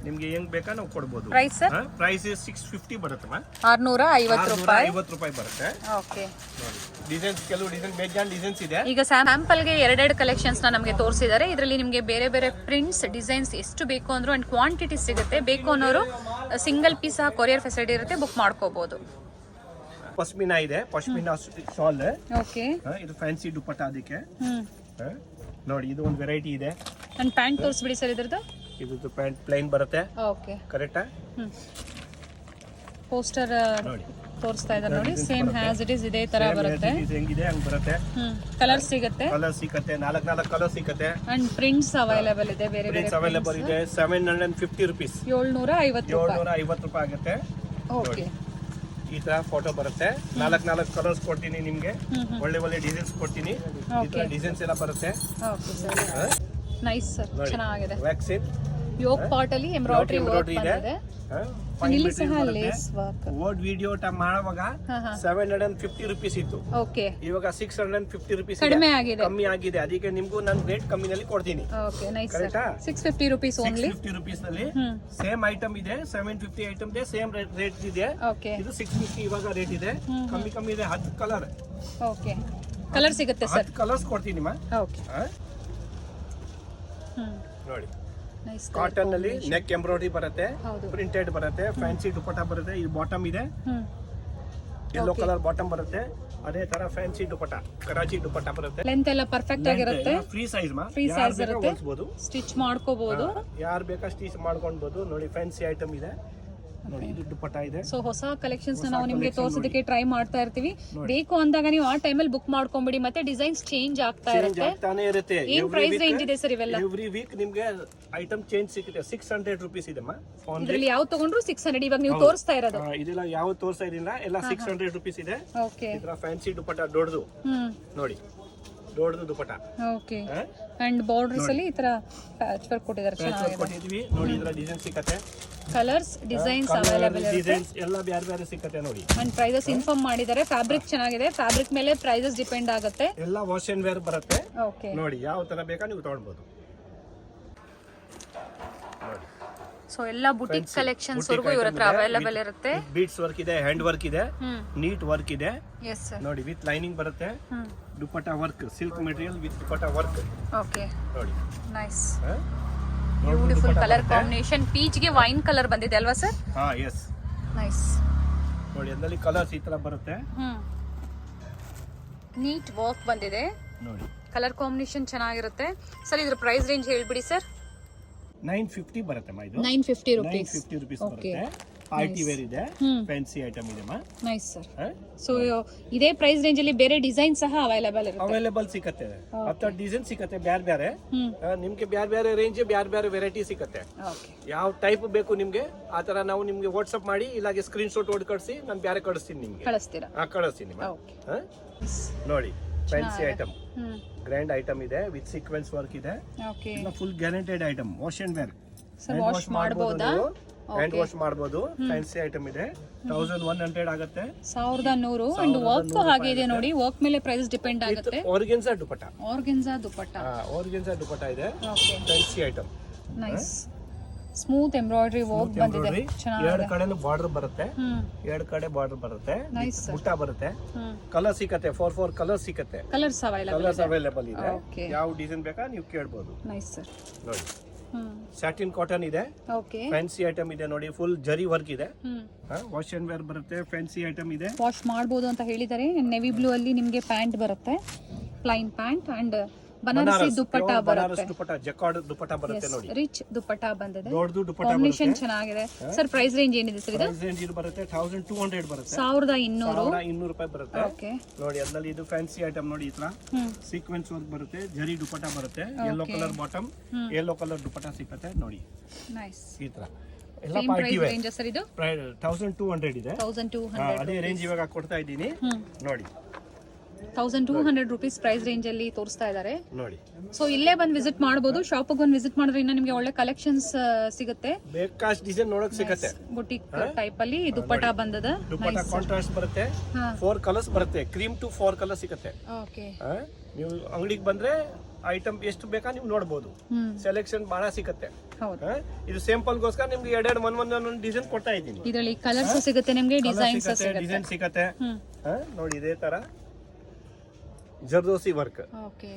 Speaker 2: ನಿಮ್ಗೆ ಹೆಂಗ್ ಬೇಕಾ ನಾವು ಕೊಡ್ಬೋದು.
Speaker 1: Price sir?
Speaker 2: ಪ್ರೈಸ್ 650 ಬರುತ್ತೆ.
Speaker 1: 650 ರೂಪಾಯಿ.
Speaker 2: 650 ರೂಪಾಯಿ ಬರುತ್ತೆ.
Speaker 1: ಓಕೆ.
Speaker 2: ನೋಡಿ ಡಿಸೈನ್ಸ್, ಕೆಲವು ಡಿಸೈನ್ ಬೇಜಾನ್ ಡಿಸೈನ್ಸ್ ಇದೆ.
Speaker 1: ಈಗ ಸ್ಯಾಂಪಲ್ ಗೆ ಎರಡೆರಡು ಕಲೆಕ್ಷನ್ಸ್ ನಮಗೆ ತೋರಿಸಿದ್ದಾರೆ. ಇದರಲ್ಲಿ ನಿಮಗೆ ಬೇರೆ ಬೇರೆ ಪ್ರಿಂಟ್ಸ್ ಡಿಸೈನ್ಸ್ ಎಷ್ಟು ಬೇಕು ಅಂದ್ರೂ ಅಂಡ್ ಕ್ವಾಂಟಿಟಿ ಸಿಗುತ್ತೆ. ಬೇಕು ಅನ್ನೋರು ಸಿಂಗಲ್ ಪೀಸ್ ಕೊರಿಯರ್ ಫೆಸಿಲಿಟಿ ಇರುತ್ತೆ, ಬುಕ್ ಮಾಡ್ಕೋಬಹುದು.
Speaker 2: ಪಶ್ಮಿನಾ ಇದೆ, ಪಶ್ಮಿನಾ ಶಾಲ್.
Speaker 1: ಓಕೆ.
Speaker 2: ಇದು ಫ್ಯಾನ್ಸಿ ದುಪ್ಪಟ್ಟ ಅದಕ್ಕೆ. ನೋಡಿ ಇದು ಒಂದು ವೆರೈಟಿ ಇದೆ.
Speaker 1: ಅಂಡ್ ಪ್ಯಾಂಟ್ ತೋರಿಸ್ಬಿಡಿ ಸರ್ ಇದ್ರದ್ದು.
Speaker 2: ಇದು ಪ್ಯಾಂಟ್ ಪ್ಲೈನ್ ಬರುತ್ತೆ.
Speaker 1: ಓಕೆ.
Speaker 2: ಕರೆಕ್ಟಾ?
Speaker 1: ಪೋಸ್ಟರ್ ತೋರಿಸ್ತಾ ಇದ್ದಾರೆ ನೋಡಿ. ಸೇಮ್ ಹ್ಯಾಸ್ ಇಟ್ ಇಸ್ ಇದೇ ತರ ಬರುತ್ತೆ.
Speaker 2: ಹೆಂಗಿದೆ ಹಂಗ್ ಬರುತ್ತೆ.
Speaker 1: ಕಲರ್ ಸಿಗುತ್ತೆ.
Speaker 2: ಕಲರ್ ಸಿಗುತ್ತೆ, 4 ಕಲರ್ ಸಿಗುತ್ತೆ.
Speaker 1: ಅಂಡ್ ಪ್ರಿಂಟ್ಸ್ ಅವೈಲೇಬಲ್ ಇದೆ, ಬೇರೆ ಬೇರೆ
Speaker 2: ಪ್ರಿಂಟ್ಸ್ ಅವೈಲೇಬಲ್ ಇದೆ. 750 rupees.
Speaker 1: 750
Speaker 2: ರೂಪಾಯಿ ಆಗುತ್ತೆ.
Speaker 1: ಓಕೆ.
Speaker 2: ಈ ತರ ಫೋಟೋ ಬರುತ್ತೆ. 4 ಕಲರ್ಸ್ ಕೊಡ್ತೀನಿ ನಿಮ್ಗೆ. ಒಳ್ಳೆ ಒಳ್ಳೆ ಡಿಸೈನ್ಸ್ ಕೊಡ್ತೀನಿ. ಈ ತರ ಡಿಸೈನ್ಸ್ ಎಲ್ಲ ಬರುತ್ತೆ.
Speaker 1: Okay sir. ನೈಸ್ ಸರ್, ಚೆನ್ನಾಗಿದೆ.
Speaker 2: ವ್ಯಾಕ್ಸಿನ್
Speaker 1: ಯೋಕ್ ಪಾರ್ಟ್ ಅಲ್ಲಿ ಎಂಬ್ರಾಯ್ಡರಿ ವರ್ಕ್ ಬಂದಿದೆ. ಇಲ್ಲಿ ಸಹ ಲೇಸ್ ವರ್ಕ್.
Speaker 2: ಓಲ್ಡ್ ವಿಡಿಯೋ ಮಾಡುವಾಗ 750 rupees ಇತ್ತು.
Speaker 1: ಓಕೆ.
Speaker 2: ಇವಾಗ 650 rupees
Speaker 1: ಕಡಿಮೆ ಆಗಿದೆ,
Speaker 2: ಕಮ್ಮಿ ಆಗಿದೆ. ಅದಕ್ಕೆ ನಿಮ್ಗೂ ನಾನು ರೇಟ್ ಕಮ್ಮಿನಲ್ಲಿ ಕೊಡ್ತೀನಿ.
Speaker 1: Okay. Nice sir. 650 rupees only.
Speaker 2: 650 rupees ನಲ್ಲಿ ಸೇಮ್ ಐಟಮ್ ಇದೆ. 750 ಐಟಮ್ ಇದೆ, ಸೇಮ್ ರೇಟ್ ಇದೆ.
Speaker 1: ಓಕೆ.
Speaker 2: ಇದು 650 ಇವಾಗ ರೇಟ್ ಇದೆ. ಕಮ್ಮಿ ಇದೆ. 10 ಕಲರ್.
Speaker 1: ಓಕೆ. ಕಲರ್ ಸಿಗುತ್ತೆ ಸರ್.
Speaker 2: 10 ಕಲರ್ಸ್ ಕೊಡ್ತೀನಿ ಮಾ.
Speaker 1: ಓಕೆ.
Speaker 2: ನೋಡಿ
Speaker 1: ನೈಸ್.
Speaker 2: ಕಾಟನ್ ನಲ್ಲಿ ನೆಕ್ ಎಂಬ್ರಾಯ್ಡರಿ ಬರುತ್ತೆ, ಪ್ರಿಂಟೆಡ್ ಬರುತ್ತೆ, ಫ್ಯಾನ್ಸಿ ದುಪ್ಪಟ್ಟ ಬರುತ್ತೆ. ಇದು ಬಾಟಮ್ ಇದೆ, ಯೆಲ್ಲೋ ಕಲರ್ ಬಾಟಮ್ ಬರುತ್ತೆ. ಅದೇ ತರ ಫ್ಯಾನ್ಸಿ ದುಪ್ಪಟ್ಟ, ಕರಾಚಿ ದುಪ್ಪಟ್ಟ ಬರುತ್ತೆ.
Speaker 1: ಲೆಂತ್ ಎಲ್ಲ ಪರ್ಫೆಕ್ಟ್ ಆಗಿರುತ್ತೆ.
Speaker 2: ಫ್ರೀ ಸೈಜ್ ಮಾ,
Speaker 1: ಫ್ರೀ ಸೈಜ್ ಇರುತ್ತೆ.
Speaker 2: ಸ್ಟಿಚ್
Speaker 1: ಮಾಡ್ಕೋಬಹುದು,
Speaker 2: ಯಾರು ಬೇಕಾ ಸ್ಟಿಚ್ ಮಾಡ್ಕೊಳ್ಬಹುದು. ನೋಡಿ ಫ್ಯಾನ್ಸಿ ಐಟಮ್ ಇದೆ. ನೋಡಿ ಇದು ದುಪ್ಪಟ್ಟ ಇದೆ.
Speaker 1: ಸೊ ಹೊಸ ಕಲೆಕ್ಷನ್ಸ್ ನಾವು ನಿಮಗೆ ತೋರಿಸೋದಕ್ಕೆ ಟ್ರೈ ಮಾಡ್ತಾ ಇರ್ತೀವಿ. ಬೇಕು ಅಂದಾಗ ನೀವು ಆ ಟೈಮಲ್ಲಿ ಬುಕ್ ಮಾಡ್ಕೊಂಬಿಡಿ. ಮತ್ತೆ ಡಿಸೈನ್ಸ್ ಚೇಂಜ್ ಆಗ್ತಾ ಇರುತ್ತೆ. ಏನ್ ಪ್ರೈಸ್ ರೇಂಜ್ ಇದೆ ಸರ್ ಇವೆಲ್ಲ?
Speaker 2: ಎವ್ರಿ ವೀಕ್ ನಿಮ್ಗೆ ಐಟಮ್ ಚೇಂಜ್ ಸಿಗುತ್ತೆ. 600 rupees ಇದೆ ಮಾ.
Speaker 1: ಇದರಲ್ಲಿ ಯಾವ ತಗೊಂಡ್ರು 600. ಇವಾಗ ನೀವು ತೋರಿಸ್ತಾ ಇರೋದು
Speaker 2: ಇದೆಲ್ಲ ಯಾವ ತೋರಿಸ್ತಾ ಇದಿಲ್ಲ, ಎಲ್ಲ 600 rupees ಇದೆ.
Speaker 1: ಓಕೆ.
Speaker 2: ಇದರ ಫ್ಯಾನ್ಸಿ ದುಪ್ಪಟ್ಟ ದೊಡ್ಡದು. ನೋಡಿ ದೊಡ್ಡದು ದುಪ್ಪಟ್ಟ.
Speaker 1: ಓಕೆ. ಅಂಡ್ ಬಾರ್ಡರ್ಸ್ ಅಲ್ಲಿ ಈ ತರ ಪ್ಯಾಚ್ ವರ್ಕ್ ಕೊಟ್ಟಿದ್ದಾರೆ, ಚೆನ್ನಾಗಿದೆ.
Speaker 2: ನೋಡಿ ಇದರ ಡಿಸೈನ್ ಸಿಗುತ್ತೆ.
Speaker 1: ಕಲರ್ಸ್ ಡಿಸೈನ್ಸ್ ಅವೈಲೇಬಲ್ ಇರುತ್ತೆ.
Speaker 2: ಡಿಸೈನ್ಸ್ ಎಲ್ಲ ಬೇರೆ ಬೇರೆ ಸಿಗುತ್ತೆ ನೋಡಿ.
Speaker 1: ಅಂಡ್ ಪ್ರೈಸಸ್ ಇನ್ಫಾರ್ಮ್ ಮಾಡಿದ್ದಾರೆ. ಫ್ಯಾಬ್ರಿಕ್ ಚೆನ್ನಾಗಿದೆ, ಫ್ಯಾಬ್ರಿಕ್ ಮೇಲೆ ಪ್ರೈಸಸ್ ಡಿಪೆಂಡ್ ಆಗುತ್ತೆ.
Speaker 2: ಎಲ್ಲ ವಾಶ್ ಅಂಡ್ ವೇರ್ ಬರುತ್ತೆ.
Speaker 1: ಓಕೆ.
Speaker 2: ನೋಡಿ ಯಾವ ತರ ಬೇಕಾ ನೀವು ತಗೊಳ್ಬಹುದು.
Speaker 1: ಸೊ ಎಲ್ಲ ಬುಟಿಕ್ ಕಲೆಕ್ಷನ್ಸ್ ವರ್ಗೂ ಇವರ ಹತ್ರ ಅವೈಲೇಬಲ್ ಇರುತ್ತೆ.
Speaker 2: ಬೀಡ್ಸ್ ವರ್ಕ್ ಇದೆ, ಹ್ಯಾಂಡ್ ವರ್ಕ್ ಇದೆ, ನೀಟ್ ವರ್ಕ್ ಇದೆ.
Speaker 1: Yes sir.
Speaker 2: ನೋಡಿ ವಿತ್ ಲೈನಿಂಗ್ ಬರುತ್ತೆ. Dupatta work, silk material with dupatta work.
Speaker 1: Okay.
Speaker 2: ನೋಡಿ
Speaker 1: nice, beautiful colour combination. Peach ಗೆ ವೈನ್ ಕಲರ್ ಬಂದಿದೆ ಅಲ್ವಾ ಸರ್?
Speaker 2: ಹಾ, ಎಸ್.
Speaker 1: ನೈಸ್.
Speaker 2: ನೋಡಿ ಅದರಲ್ಲಿ ಕಲರ್ಸ್ ಈ ತರ ಬರುತ್ತೆ.
Speaker 1: ನೀಟ್ ವರ್ಕ್ ಬಂದಿದೆ.
Speaker 2: ನೋಡಿ
Speaker 1: ಕಲರ್ ಕಾಂಬಿನೇಷನ್ ಚೆನ್ನಾಗಿರುತ್ತೆ. ಸರ್ ಇದ್ರ ಪ್ರೈಸ್ ರೇಂಜ್ ಹೇಳ್ಬಿಡಿ ಸರ್.
Speaker 2: 950 ಬರುತ್ತೆ ಮಾ. ಇದು
Speaker 1: 950 rupees.
Speaker 2: 950 rupees ಬರುತ್ತೆ. ಪಾರ್ಟಿ ವೇರ್ ಇದೆ, ಫ್ಯಾನ್ಸಿ ಐಟಮ್ ಇದೆ ಮಾ.
Speaker 1: Nice sir. ಸೊ ಇದೇ ಪ್ರೈಸ್ ರೇಂಜ್ ಅಲ್ಲಿ ಬೇರೆ ಡಿಸೈನ್ ಸಹ ಅವೈಲೇಬಲ್ ಇರುತ್ತೆ.
Speaker 2: ಅವೈಲೇಬಲ್ ಸಿಗುತ್ತೆ. 10 ಡಿಸೈನ್ ಸಿಗುತ್ತೆ ಬೇರೆ ಬೇರೆ. ನಿಮ್ಗೆ ಬೇರೆ ಬೇರೆ ರೇಂಜ್, ಬೇರೆ ಬೇರೆ ವೆರೈಟಿ ಸಿಗುತ್ತೆ. ಯಾವ ಟೈಪ್ ಬೇಕು ನಿಮ್ಗೆ ಆ ತರ ನಾವು ನಿಮ್ಗೆ ವಾಟ್ಸ್ಆಪ್ ಮಾಡಿ, ಇಲ್ಲಾಗೆ ಸ್ಕ್ರೀನ್ ಶಾಟ್ ಹೊಡ್ ಕಳಿಸಿ, ನಾನು ಬೇರೆ ಕಳಿಸ್ತೀನಿ ನಿಮ್ಗೆ.
Speaker 1: ಕಳಿಸ್ತೀರಾ?
Speaker 2: ಕಳಿಸ್ತೀನಿ. ನೋಡಿ ಫ್ಯಾನ್ಸಿ ಐಟಮ್, ಗ್ರ್ಯಾಂಡ್ ಐಟಮ್ ಇದೆ ವಿತ್ ಸೀಕ್ವೆನ್ಸ್ ವರ್ಕ್ ಇದೆ. Full guaranteed item. Wash and wear,
Speaker 1: wash ಮಾಡಬಹುದಾ?
Speaker 2: ಹ್ಯಾಂಡ್ ವಾಶ್ ಮಾಡಬಹುದು. ಫ್ಯಾನ್ಸಿ ಐಟಮ್ ಇದೆ. 1100 ಆಗುತ್ತೆ.
Speaker 1: 1100. ಅಂಡ್ ವರ್ಕ್ ಹಾಗೆ ಇದೆ ನೋಡಿ. ವರ್ಕ್ ಮೇಲೆ ಪ್ರೈಸ್ ಡಿಪೆಂಡ್ ಆಗುತ್ತೆ.
Speaker 2: ಆರ್ಗೆನ್ಜಾ ದುಪ್ಪಟ್ಟ.
Speaker 1: ಆರ್ಗೆನ್ಜಾ ದುಪ್ಪಟ್ಟ.
Speaker 2: ಆರ್ಗೆನ್ಜಾ ದುಪ್ಪಟ್ಟ ಇದೆ. Fancy item.
Speaker 1: Nice. Smooth embroidery work ಬಂದಿದೆ, ಚೆನ್ನಾಗಿದೆ.
Speaker 2: ಎರಡು ಕಡೆನೂ ಬಾರ್ಡರ್ ಬರುತ್ತೆ. ಎರಡು ಕಡೆ ಬಾರ್ಡರ್ ಬರುತ್ತೆ. ಬುಟ್ಟ ಬರುತ್ತೆ. ಕಲರ್ ಸಿಗುತ್ತೆ. 4 ಕಲರ್ ಸಿಗುತ್ತೆ.
Speaker 1: ಕಲರ್ಸ್
Speaker 2: ಅವೈಲೇಬಲ್ ಇದೆ. ಯಾವ ಡಿಸೈನ್ ಬೇಕಾ ನೀವು ಕೇಳಬಹುದು.
Speaker 1: Nice sir.
Speaker 2: ನೋಡಿ ಸ್ಯಾಟಿನ್ ಕಾಟನ್ ಇದೆ.
Speaker 1: ಓಕೆ.
Speaker 2: ಫ್ಯಾನ್ಸಿ ಐಟಮ್ ಇದೆ ನೋಡಿ. ಫುಲ್ ಜರಿ ವರ್ಕ್ ಇದೆ. ವಾಶ್ ಅಂಡ್ ವೇರ್ ಬರುತ್ತೆ. ಫ್ಯಾನ್ಸಿ ಐಟಮ್ ಇದೆ.
Speaker 1: ವಾಶ್ ಮಾಡಬಹುದು ಅಂತ ಹೇಳಿದ್ದಾರೆ. ನೆವಿ ಬ್ಲೂ ಅಲ್ಲಿ ನಿಮಗೆ ಪ್ಯಾಂಟ್ ಬರುತ್ತೆ, ಪ್ಲೈನ್ ಪ್ಯಾಂಟ್. ಅಂಡ್ ಬನಾರಸಿ ದುಪ್ಪಟ್ಟ ಬರುತ್ತೆ.
Speaker 2: ಜಕಾರ್ಡ್ ದುಪ್ಪಟ್ಟ ಬರುತ್ತೆ ನೋಡಿ.
Speaker 1: ರಿಚ್ ದುಪ್ಪಟ್ಟ ಬಂದಿದೆ.
Speaker 2: ದೊಡ್ಡದು ದುಪ್ಪಟ್ಟ
Speaker 1: ಕಾಂಬಿನೇಷನ್ ಚೆನ್ನಾಗಿದೆ. ಸರ್ ಪ್ರೈಸ್ ರೇಂಜ್ ಏನಿದೆ ಸರ್ ಇದು?
Speaker 2: ರೇಂಜ್ ಇದು ಬರುತ್ತೆ 1200 ಬರುತ್ತೆ.
Speaker 1: 1200
Speaker 2: ರೂಪಾಯಿ ಬರುತ್ತೆ.
Speaker 1: ಓಕೆ.
Speaker 2: ನೋಡಿ ಅದರಲ್ಲಿ ಇದು ಫ್ಯಾನ್ಸಿ ಐಟಮ್ ನೋಡಿ. ಈ ತರ ಸೀಕ್ವೆನ್ಸ್ ವರ್ಕ್ ಬರುತ್ತೆ. ಜರಿ ದುಪ್ಪಟ್ಟ ಬರುತ್ತೆ. Yellow colour bottom, yellow colour dupatta ಸಿಗುತ್ತೆ ನೋಡಿ.
Speaker 1: ನೈಸ್.
Speaker 2: ಈ ತರ ಎಲ್ಲ ಪಾರ್ಟಿ ವೇರ್.
Speaker 1: ರೇಂಜ್ ಸರ್ ಇದು
Speaker 2: 1200 ಇದೆ.
Speaker 1: 1200.
Speaker 2: ಅದೇ ರೇಂಜ್ ಇವಾಗ ಕೊಡ್ತಾ ಇದ್ದೀನಿ ನೋಡಿ.
Speaker 1: 1200 ರುಪೀಸ್ ಪ್ರೈಸ್ ರೇಂಜ್ ಅಲ್ಲಿ ತೋರಿಸ್ತಾ ಇದ್ದಾರೆ.
Speaker 2: ನೋಡಿ
Speaker 1: ಸೊ ಇಲ್ಲೇ ಬಂದು ವಿಸಿಟ್ ಮಾಡಬಹುದು. ಶಾಪಿಗೆ ಬಂದು ವಿಸಿಟ್ ಮಾಡಿದ್ರೆ ಇನ್ನ ನಿಮಗೆ ಒಳ್ಳೆ ಕಲೆಕ್ಷನ್ಸ್ ಸಿಗುತ್ತೆ.
Speaker 2: ಬೇಕಾಸ್ಟ್ ಡಿಸೈನ್ ನೋಡಕ್ ಸಿಗುತ್ತೆ.
Speaker 1: ಬುಟಿಕ್ ಟೈಪ್ ಅಲ್ಲಿ ದುಪ್ಪಟ್ಟ ಬಂದದ.
Speaker 2: ದುಪ್ಪಟ್ಟ ಕಾಂಟ್ರಾಸ್ಟ್ ಬರುತ್ತೆ. 4 ಕಲರ್ಸ್ ಬರುತ್ತೆ. ಕ್ರೀಮ್ ಟು 4 ಕಲರ್ ಸಿಗುತ್ತೆ.
Speaker 1: ಓಕೆ.
Speaker 2: ನೀವು ಅಂಗಡಿಗೆ ಬಂದ್ರೆ ಐಟಮ್ ಎಷ್ಟು ಬೇಕಾ ನೀವು ನೋಡಬಹುದು. ಸೆಲೆಕ್ಷನ್ ಬಹಳ ಸಿಗುತ್ತೆ. ಇದು ಸ್ಯಾಂಪಲ್ ಗೋಸ್ಕರ ನಿಮ್ಗೆ ಎರಡೆರಡು ಒಂದೊಂದು ಡಿಸೈನ್ ಕೊಡ್ತಾ ಇದ್ದೀನಿ.
Speaker 1: ಇದರಲ್ಲಿ ಕಲರ್ಸ್ ಸಿಗುತ್ತೆ ನಿಮಗೆ, ಡಿಸೈನ್ಸ್ ಸಿಗುತ್ತೆ.
Speaker 2: ಡಿಸೈನ್ ಸಿಗುತ್ತೆ. ನೋಡಿ ಇದೇ ತರ ಜರ್ದೋಸಿ ವರ್ಕ್,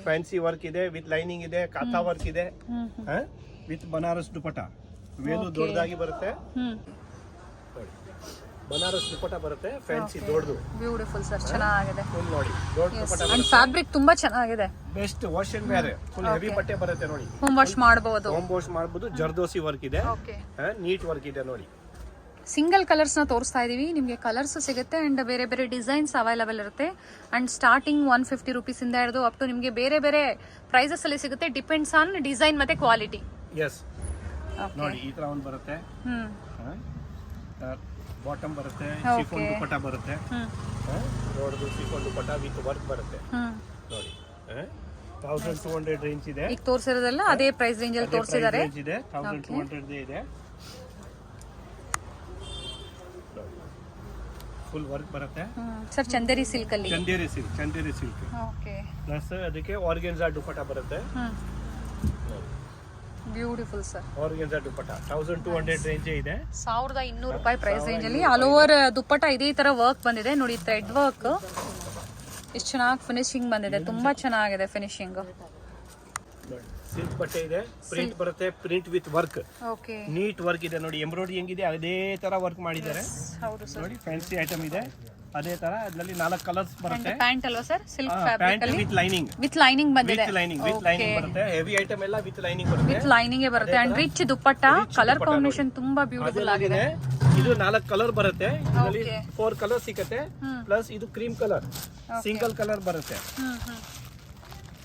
Speaker 2: ಫ್ಯಾನ್ಸಿ ವರ್ಕ್ ಇದೆ, ವಿತ್ ಲೈನಿಂಗ್ ಇದೆ, ಕಾತಾ ವರ್ಕ್ ಇದೆ, ವಿತ್ ಬನಾರಸ್ ದುಪಟ್ಟ. ವೇಲು ದೊಡ್ಡದಾಗಿ ಬರುತ್ತೆ. ಬನಾರಸ್ ದುಪಟ್ಟ ಬರುತ್ತೆ, ಫ್ಯಾನ್ಸಿ ದೊಡ್ಡದು.
Speaker 1: ಬ್ಯೂಟಿಫುಲ್ ಸರ್, ಚೆನ್ನಾಗಿದೆ.
Speaker 2: ಫುಲ್ ನೋಡಿ ದೊಡ್ಡ ದುಪಟ್ಟ
Speaker 1: ಅಂಡ್ ಫ್ಯಾಬ್ರಿಕ್ ತುಂಬಾ ಚೆನ್ನಾಗಿದೆ.
Speaker 2: Best wash and wear, full heavy ಬಟ್ಟೆ ಬರುತ್ತೆ ನೋಡಿ.
Speaker 1: ಹೋಮ್ ವಾಶ್ ಮಾಡಬಹುದು.
Speaker 2: ಹೋಮ್ ವಾಶ್ ಮಾಡಬಹುದು. ಜರ್ದೋಸಿ ವರ್ಕ್ ಇದೆ, ನೀಟ್ ವರ್ಕ್ ಇದೆ ನೋಡಿ.
Speaker 1: ಸಿಂಗಲ್ ಕಲರ್ಸ್ ನ ತೋರಿಸ್ತಾ ಇದೀವಿ. ನಿಮಗೆ ಕಲರ್ಸ್ ಸಿಗುತ್ತೆ ಅಂಡ್ ಬೇರೆ ಬೇರೆ ಡಿಸೈನ್ಸ್ ಅವೈಲೇಬಲ್ ಇರುತ್ತೆ. ಅಂಡ್ ಸ್ಟಾರ್ಟಿಂಗ್ 150 ರುಪೀಸ್ ಇಂದ ಹಿಡಿದು ಅಪ್ ಟು ನಿಮಗೆ ಬೇರೆ ಬೇರೆ ಪ್ರೈಸಸ್ ಅಲ್ಲಿ ಸಿಗುತ್ತೆ. ಡಿಪೆಂಡ್ಸ್ ಆನ್ ಡಿಸೈನ್ ಮತ್ತೆ ಕ್ವಾಲಿಟಿ.
Speaker 2: ಎಸ್ ನೋಡಿ ಈ ತರ ಒಂದು ಬರುತ್ತೆ. ಬಾಟಮ್ ಬರುತ್ತೆ, ಶಿಫಾನ್ ದುಪಟ್ಟ ಬರುತ್ತೆ. ನೋಡೋದು ಶಿಫಾನ್ ದುಪಟ್ಟ ವಿತ್ ವರ್ಕ್ ಬರುತ್ತೆ ನೋಡಿ. 1200 ರೇಂಜ್ ಇದೆ.
Speaker 1: ಈಗ ತೋರಿಸಿರೋದೆಲ್ಲ ಅದೇ ಪ್ರೈಸ್ ರೇಂಜ್ ಅಲ್ಲಿ ತೋರಿಸಿದ್ದಾರೆ.
Speaker 2: 1200 ಇದೆ. ಫುಲ್ ವರ್ಕ್ ಬರುತ್ತೆ
Speaker 1: ಸರ್. ಚಂದೇರಿ ಸಿಲ್ಕ್ ಅಲ್ಲಿ,
Speaker 2: ಚಂದೇರಿ ಸಿಲ್ಕ್
Speaker 1: ಓಕೆ.
Speaker 2: ಪ್ಲಸ್ ಅದಕ್ಕೆ ಆರ್ಗೆನ್ಜಾ ದುಪಟ್ಟ ಬರುತ್ತೆ.
Speaker 1: Beautiful sir.
Speaker 2: Organza dupatta 1200 range ಇದೆ.
Speaker 1: 1200 ರೂಪಾಯಿ ಪ್ರೈಸ್ ರೇಂಜ್ ಅಲ್ಲಿ ಆಲ್ ಓವರ್ ದುಪಟ್ಟ ಇದೇ ತರ ವರ್ಕ್ ಬಂದಿದೆ ನೋಡಿ. ಥ್ರೆಡ್ ವರ್ಕ್ ಎಷ್ಟು ಚೆನ್ನಾಗಿ ಫಿನಿಶಿಂಗ್ ಬಂದಿದೆ. ತುಂಬಾ ಚೆನ್ನಾಗಿದೆ ಫಿನಿಶಿಂಗ್.
Speaker 2: ಸಿಲ್ಕ್ ಬಟ್ಟೆ ಇದೆ, ಪ್ರಿಂಟ್ ಬರುತ್ತೆ, print with work.
Speaker 1: Okay.
Speaker 2: Neat work ಇದೆ ನೋಡಿ. ಎಂಬ್ರಾಯ್ಡರಿ ಹೆಂಗಿದೆ ಅದೇ ತರ ವರ್ಕ್ ಮಾಡಿದ್ದಾರೆ.
Speaker 1: ಹೌದು ಸರ್.
Speaker 2: ನೋಡಿ ಫ್ಯಾನ್ಸಿ ಐಟಮ್ ಇದೆ ಅದೇ ತರ. ಅದರಲ್ಲಿ 4 ಕಲರ್ಸ್ ಬರುತ್ತೆ.
Speaker 1: ಪ್ಯಾಂಟ್ ಅಲ್ವಾ ಸರ್? ಸಿಲ್ಕ್ ಫ್ಯಾಬ್ರಿಕ್ ಅಲ್ಲಿ
Speaker 2: ವಿತ್ ಲೈನಿಂಗ್.
Speaker 1: ವಿತ್ ಲೈನಿಂಗ್ ಬಂದಿದೆ.
Speaker 2: ವಿತ್ ಲೈನಿಂಗ್ ಬರುತ್ತೆ. ಹೆವಿ ಐಟಮ್ ಎಲ್ಲ ವಿತ್ ಲೈನಿಂಗ್ ಬರುತ್ತೆ.
Speaker 1: ವಿತ್ ಲೈನಿಂಗ್ ಬರುತ್ತೆ. And rich dupatta. Colour combination ತುಂಬಾ ಬ್ಯೂಟಿಫುಲ್ ಆಗಿದೆ.
Speaker 2: ಇದು 4 ಕಲರ್ ಬರುತ್ತೆ. ಇದರಲ್ಲಿ 4 ಕಲರ್ ಸಿಗುತ್ತೆ. ಪ್ಲಸ್ ಇದು ಕ್ರೀಮ್ ಕಲರ್, ಸಿಂಗಲ್ ಕಲರ್ ಬರುತ್ತೆ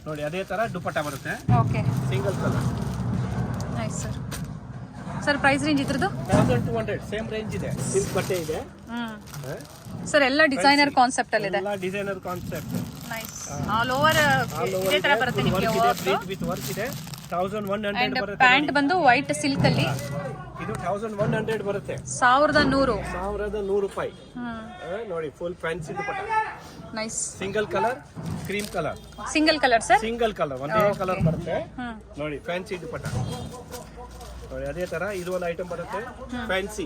Speaker 2: ನೋಡಿ. ಅದೇ ತರ ದುಪಟ್ಟ ಬರುತ್ತೆ.
Speaker 1: Okay.
Speaker 2: Single colour.
Speaker 1: Nice sir. Sir price range ಇದ್ರದ್ದು
Speaker 2: 1200 ಸೇಮ್ ರೇಂಜ್ ಇದೆ. ಸಿಲ್ಕ್ ಬಟ್ಟೆ ಇದೆ
Speaker 1: ಸರ್. ಎಲ್ಲ ಡಿಸೈನರ್ ಕಾನ್ಸೆಪ್ಟ್ ಅಲ್ಲಿ ಇದೆ.
Speaker 2: ಎಲ್ಲ designer concept.
Speaker 1: Nice. All over ಇದೇ ತರ ಬರುತ್ತೆ ನಿಮಗೆ ವರ್ಕ್.
Speaker 2: ವಿತ್ ವರ್ಕ್ ಇದೆ. 1100 ಬರುತ್ತೆ.
Speaker 1: ಪ್ಯಾಂಟ್ ಬಂದು ವೈಟ್ ಸಿಲ್ಕ್ ಅಲ್ಲಿ.
Speaker 2: ಇದು 1100 ಬರುತ್ತೆ.
Speaker 1: 1100
Speaker 2: ರೂಪಾಯಿ ನೋಡಿ. Full fancy dupatta.
Speaker 1: Nice.
Speaker 2: Single colour, cream colour.
Speaker 1: Single colour sir?
Speaker 2: Single colour ಒಂದೇ ಕಲರ್ ಬರುತ್ತೆ ನೋಡಿ. ಫ್ಯಾನ್ಸಿ ದುಪಟ್ಟ ನೋಡಿ. ಅದೇ ತರ ಇದು ಒಂದು ಐಟಮ್ ಬರುತ್ತೆ. ಫ್ಯಾನ್ಸಿ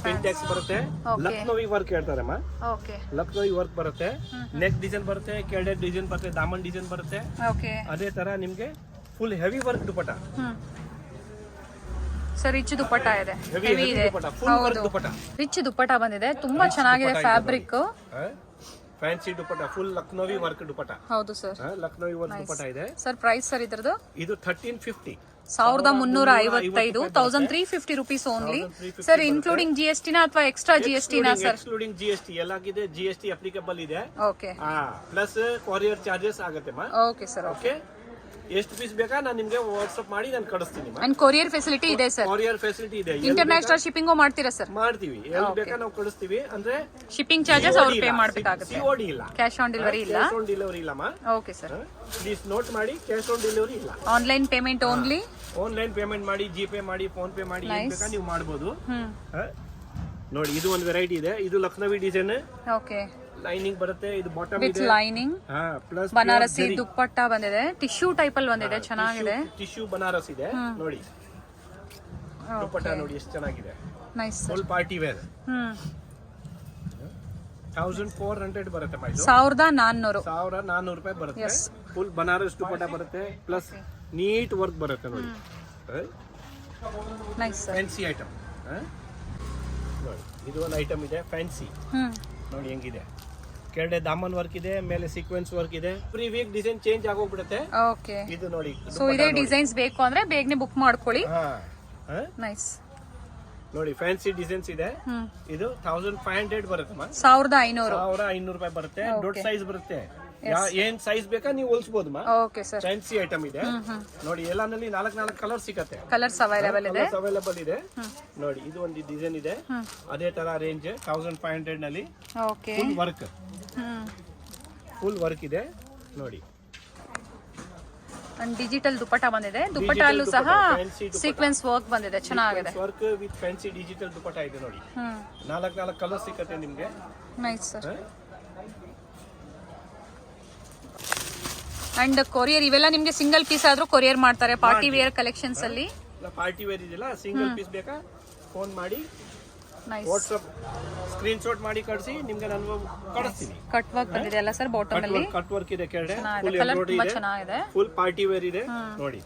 Speaker 2: ಪಿಂಟೆಕ್ಸ್ ಬರುತ್ತೆ. ಲಕ್ನೋವಿ ವರ್ಕ್ ಹೇಳ್ತಾರಮ್ಮ.
Speaker 1: ಓಕೆ.
Speaker 2: ಲಕ್ನೋವಿ ವರ್ಕ್ ಬರುತ್ತೆ. ನೆಕ್ ಡಿಸೈನ್ ಬರುತ್ತೆ, ಕೆಳಗೆ ಡಿಸೈನ್ ಬರುತ್ತೆ, ದಾಮನ್ ಡಿಸೈನ್ ಬರುತ್ತೆ.
Speaker 1: ಓಕೆ.
Speaker 2: ಅದೇ ತರ ನಿಮ್ಗೆ full heavy work dupatta
Speaker 1: sir. Rich dupatta ಇದೆ,
Speaker 2: ಹೆವಿ
Speaker 1: ಇದೆ.
Speaker 2: ಹೌದು,
Speaker 1: ರಿಚ್ ದುಪಟ್ಟ ಬಂದಿದೆ. ತುಂಬಾ ಚೆನ್ನಾಗಿದೆ fabric.
Speaker 2: Fancy dupatta full Lucknowi work dupatta.
Speaker 1: ಹೌದು ಸರ್.
Speaker 2: ಲಕ್ನೋವಿ ವರ್ಕ್ ದುಪಟ್ಟ ಇದೆ.
Speaker 1: ಸರ್ ಪ್ರೈಸ್ ಸರ್ ಇದ್ರದ್ದು?
Speaker 2: ಇದು 1350.
Speaker 1: 1355. 1350 rupees only sir. Including GST ನ ಅಥವಾ ಎಕ್ಸ್ಟ್ರಾ GST ನ sir?
Speaker 2: Excluding GST ಎಲ್ಲಾಗಿದೆ. GST applicable ಇದೆ.
Speaker 1: ಓಕೆ.
Speaker 2: ಪ್ಲಸ್ ಕೊರಿಯರ್ ಚಾರ್ಜಸ್ ಆಗುತ್ತೆ ಮಾ.
Speaker 1: Okay sir.
Speaker 2: ಓಕೆ. ಎಷ್ಟು ಪೀಸ್ ಬೇಕಾ ನಾನು ನಿಮಗೆ ವಾಟ್ಸ್ಆಪ್ ಮಾಡಿ ನಾನು ಕಳಿಸ್ತೀನಿ.
Speaker 1: ಅಂಡ್ ಕೊರಿಯರ್ ಫೆಸಿಲಿಟಿ ಇದೆ ಸರ್?
Speaker 2: ಕೊರಿಯರ್ ಫೆಸಿಲಿಟಿ ಇದೆ.
Speaker 1: ಇಂಟರ್ನ್ಯಾಷನಲ್ ಶಿಪ್ಪಿಂಗ್ ಮಾಡ್ತೀರಾ ಸರ್?
Speaker 2: ಮಾಡ್ತೀವಿ. ಎಲ್ಲಿ ಬೇಕಾ ನಾವು ಕಳಿಸ್ತೀವಿ. ಅಂದ್ರೆ
Speaker 1: ಶಿಪ್ಪಿಂಗ್ ಚಾರ್ಜಸ್ ಅವ್ರು ಪೇ ಮಾಡಬೇಕಾಗುತ್ತೆ.
Speaker 2: COD ಇಲ್ಲ,
Speaker 1: ಕ್ಯಾಶ್ ಆನ್ ಡೆಲಿವರಿ ಇಲ್ಲ.
Speaker 2: ಕ್ಯಾಶ್ ಆನ್ ಡೆಲಿವರಿ ಇಲ್ಲಮ್ಮ.
Speaker 1: Okay sir.
Speaker 2: ಪ್ಲೀಸ್ ನೋಟ್ ಮಾಡಿ, ಕ್ಯಾಶ್ ಆನ್ ಡೆಲಿವರಿ ಇಲ್ಲ.
Speaker 1: Online payment only.
Speaker 2: Online payment ಮಾಡಿ, ಜಿಪೇ ಮಾಡಿ, ಫೋನ್ ಪೇ ಮಾಡಿ, ಏನ್ ಬೇಕಾ ನೀವು ಮಾಡಬಹುದು ನೋಡಿ. ಇದು ಒಂದು ವೆರೈಟಿ ಇದೆ. ಇದು ಲಕ್ನೋವಿ ಡಿಸೈನ್.
Speaker 1: ಓಕೆ.
Speaker 2: ಲೈನಿಂಗ್ ಬರುತ್ತೆ. ಇದು ಬಾಟಮ್
Speaker 1: ವಿತ್
Speaker 2: ಇದೆ.
Speaker 1: ಲೈನಿಂಗ್.
Speaker 2: ಪ್ಲಸ್
Speaker 1: ಬನಾರಸಿ ದುಪ್ಪಟ್ಟ ಬಂದಿದೆ. ಟಿಶ್ಯೂ ಟೈಪ್ ಅಲ್ಲಿ ಬಂದಿದೆ. ಚೆನ್ನಾಗಿದೆ.
Speaker 2: ಟಿಶ್ಯೂ ಬನಾರಸ್ ಇದೆ ನೋಡಿ. ದುಪ್ಪಟ್ಟ ನೋಡಿ ಎಷ್ಟು ಚೆನ್ನಾಗಿದೆ.
Speaker 1: ನೈಸ್.
Speaker 2: Full party wear. 1400 ಬರುತ್ತೆ.
Speaker 1: 1400
Speaker 2: ರೂಪಾಯಿ ಬರುತ್ತೆ. ಫುಲ್ ಬನಾರಸ್ ದುಪ್ಪಟ್ಟ ಬರುತ್ತೆ. ಪ್ಲಸ್ ನೀಟ್ ವರ್ಕ್ ಬರುತ್ತೆ ನೋಡಿ.
Speaker 1: Nice sir.
Speaker 2: ಫ್ಯಾನ್ಸಿ ಐಟಮ್ ನೋಡಿ. ಇದು ಒಂದು ಐಟಮ್ ಇದೆ ಫ್ಯಾನ್ಸಿ ನೋಡಿ ಹೆಂಗಿದೆ. ಕೆಳಗಡೆ ದಾಮನ್ ವರ್ಕ್ ಇದೆ, ಮೇಲೆ ಸೀಕ್ವೆನ್ಸ್ ವರ್ಕ್ ಇದೆ. ಫ್ರೀ ವೀಕ್ ಡಿಸೈನ್ ಚೇಂಜ್ ಆಗೋಗ್ಬಿಡುತ್ತೆ.
Speaker 1: ಓಕೆ.
Speaker 2: ಇದು ನೋಡಿ.
Speaker 1: ಸೊ ಇದೇ ಡಿಸೈನ್ಸ್ ಬೇಕು ಅಂದ್ರೆ ಬೇಗನೆ ಬುಕ್ ಮಾಡ್ಕೊಳ್ಳಿ. ನೈಸ್
Speaker 2: ನೋಡಿ. ಫ್ಯಾನ್ಸಿ ಡಿಸೈನ್ಸ್ ಇದೆ. ಇದು 1500 ಬರುತ್ತೆ.
Speaker 1: 1500
Speaker 2: ರೂಪಾಯಿ ಬರುತ್ತೆ. ದೊಡ್ಡ ಸೈಜ್ ಬರುತ್ತೆ. ಏನ್ ಸೈಜ್ ಬೇಕಾ ನೀವು ಹೊಲಿಸಬಹುದು.
Speaker 1: Okay sir.
Speaker 2: ಫ್ಯಾನ್ಸಿ ಐಟಮ್ ಇದೆ ನೋಡಿ. ಎಲ್ಲಾನಲ್ಲಿ 4 ಕಲರ್ ಸಿಗುತ್ತೆ.
Speaker 1: ಕಲರ್ಸ್ ಅವೈಲೇಬಲ್
Speaker 2: ಇದೆ ನೋಡಿ. ಇದು ಒಂದು ಡಿಸೈನ್ ಇದೆ. ಅದೇ ತರ ರೇಂಜ್ 1500 ನಲ್ಲಿ.
Speaker 1: Okay.
Speaker 2: Full work full work ಇದೆ ನೋಡಿ.
Speaker 3: ಅಂಡ್ ಡಿಜಿಟಲ್ ದುಪಟ್ಟ ಬಂದಿದೆ. ದುಪಟ್ಟಲ್ಲೂ ಸಹ ಸೀಕ್ವೆನ್ಸ್ ವರ್ಕ್ ಬಂದಿದೆ, ಚೆನ್ನಾಗಿದೆ.
Speaker 2: Work with fancy digital dupatta ಇದೆ ನೋಡಿ. 4 ಕಲರ್ ಸಿಕ್ಕತ್ತೆ ನಿಮ್ಗೆ.
Speaker 3: Nice sir. ಅಂಡ್ ಕೊರಿಯರ್ ಇವೆಲ್ಲ ನಿಮ್ಗೆ ಸಿಂಗಲ್ ಪೀಸ್ ಆದ್ರೂ ಕೊರಿಯರ್ ಮಾಡ್ತಾರೆ. ಪಾರ್ಟಿ ವೇರ್ ಕಲೆಕ್ಷನ್ಸ್ ಅಲ್ಲಿ
Speaker 2: ಪಾರ್ಟಿ ವೇರ್ ಇದೆಯಲ್ಲ, ಸಿಂಗಲ್ ಪೀಸ್ ಬೇಕಾ ಫೋನ್ ಮಾಡಿ, ವಾಟ್ಸ್ಆಪ್ ಸ್ಕ್ರೀನ್ ಶಾಟ್ ಮಾಡಿ ಕಳಿಸಿ, ನಿಮ್ಗೆ ನಾನು ಕಳಿಸ್ತೀನಿ.
Speaker 3: ಕಟ್ ವರ್ಕ್ ಬಂದಿದೆ ಅಲ್ಲ ಸರ್ ಬಾಟಮ್ ಅಲ್ಲಿ.
Speaker 2: ಕಟ್ ವರ್ಕ್ ಇದೆ ಕೆಳಗಡೆ, ಫುಲ್
Speaker 3: ಕಲರ್
Speaker 2: ಎಂಬ್ರಾಯ್ಡರಿ
Speaker 3: ತುಂಬಾ
Speaker 2: ಇದೆ,
Speaker 3: ಚೆನ್ನಾಗಿದೆ.
Speaker 2: ಫುಲ್ ಪಾರ್ಟಿ ವೇರ್ ಇದೆ ನೋಡಿ.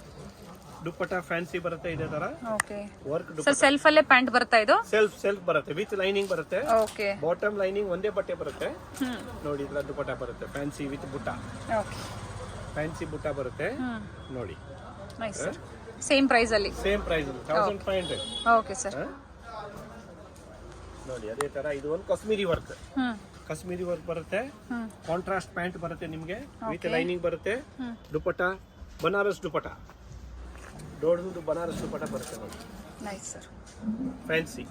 Speaker 2: ದುಪ್ಪಟ್ಟ ಫ್ಯಾನ್ಸಿ ಬರುತ್ತೆ ಇದೇ ತರ.
Speaker 3: ಓಕೆ
Speaker 2: ವರ್ಕ್
Speaker 3: ಸರ್ ಸೆಲ್ಫ್ ಅಲ್ಲೇ ಪ್ಯಾಂಟ್ ಬರುತ್ತಾ ಇದು?
Speaker 2: ಸೆಲ್ಫ್ ಬರುತ್ತೆ, ವಿತ್ ಲೈನಿಂಗ್ ಬರುತ್ತೆ.
Speaker 3: ಓಕೆ
Speaker 2: ಬಾಟಮ್ ಲೈನಿಂಗ್ ಒಂದೇ ಬಟ್ಟೆ ಬರುತ್ತೆ ನೋಡಿ. ಇದ್ರ ದುಪ್ಪಟ್ಟ ಬರುತ್ತೆ fancy with butta.
Speaker 3: Okay
Speaker 2: fancy butta ಬರುತ್ತೆ ನೋಡಿ.
Speaker 3: Nice sir. ಸೇಮ್ ಪ್ರೈಸ್ ಅಲ್ಲಿ?
Speaker 2: Same price 1500.
Speaker 3: Okay sir.
Speaker 2: ನೋಡಿ ಅದೇ ತರ ಇದು ಒಂದು ಕಾಶ್ಮೀರಿ ವರ್ಕ್. ಕಾಶ್ಮೀರಿ ವರ್ಕ್ ಬರುತ್ತೆ, ಕಾಂಟ್ರಾಸ್ಟ್ ಪ್ಯಾಂಟ್ ಬರುತ್ತೆ ನಿಮ್ಗೆ, ವಿತ್ ಲೈನಿಂಗ್ ಬರುತ್ತೆ. ದುಪ್ಪಟ್ಟ ಬನಾರಸ್ ದುಪ್ಪಟ್ಟ, ದೊಡ್ಡದು ಬನಾರಸ್ ದುಪ್ಪಟ್ಟ ಬರುತ್ತೆ ನೋಡಿ.
Speaker 3: Nice sir.
Speaker 2: ಫ್ಯಾನ್ಸಿ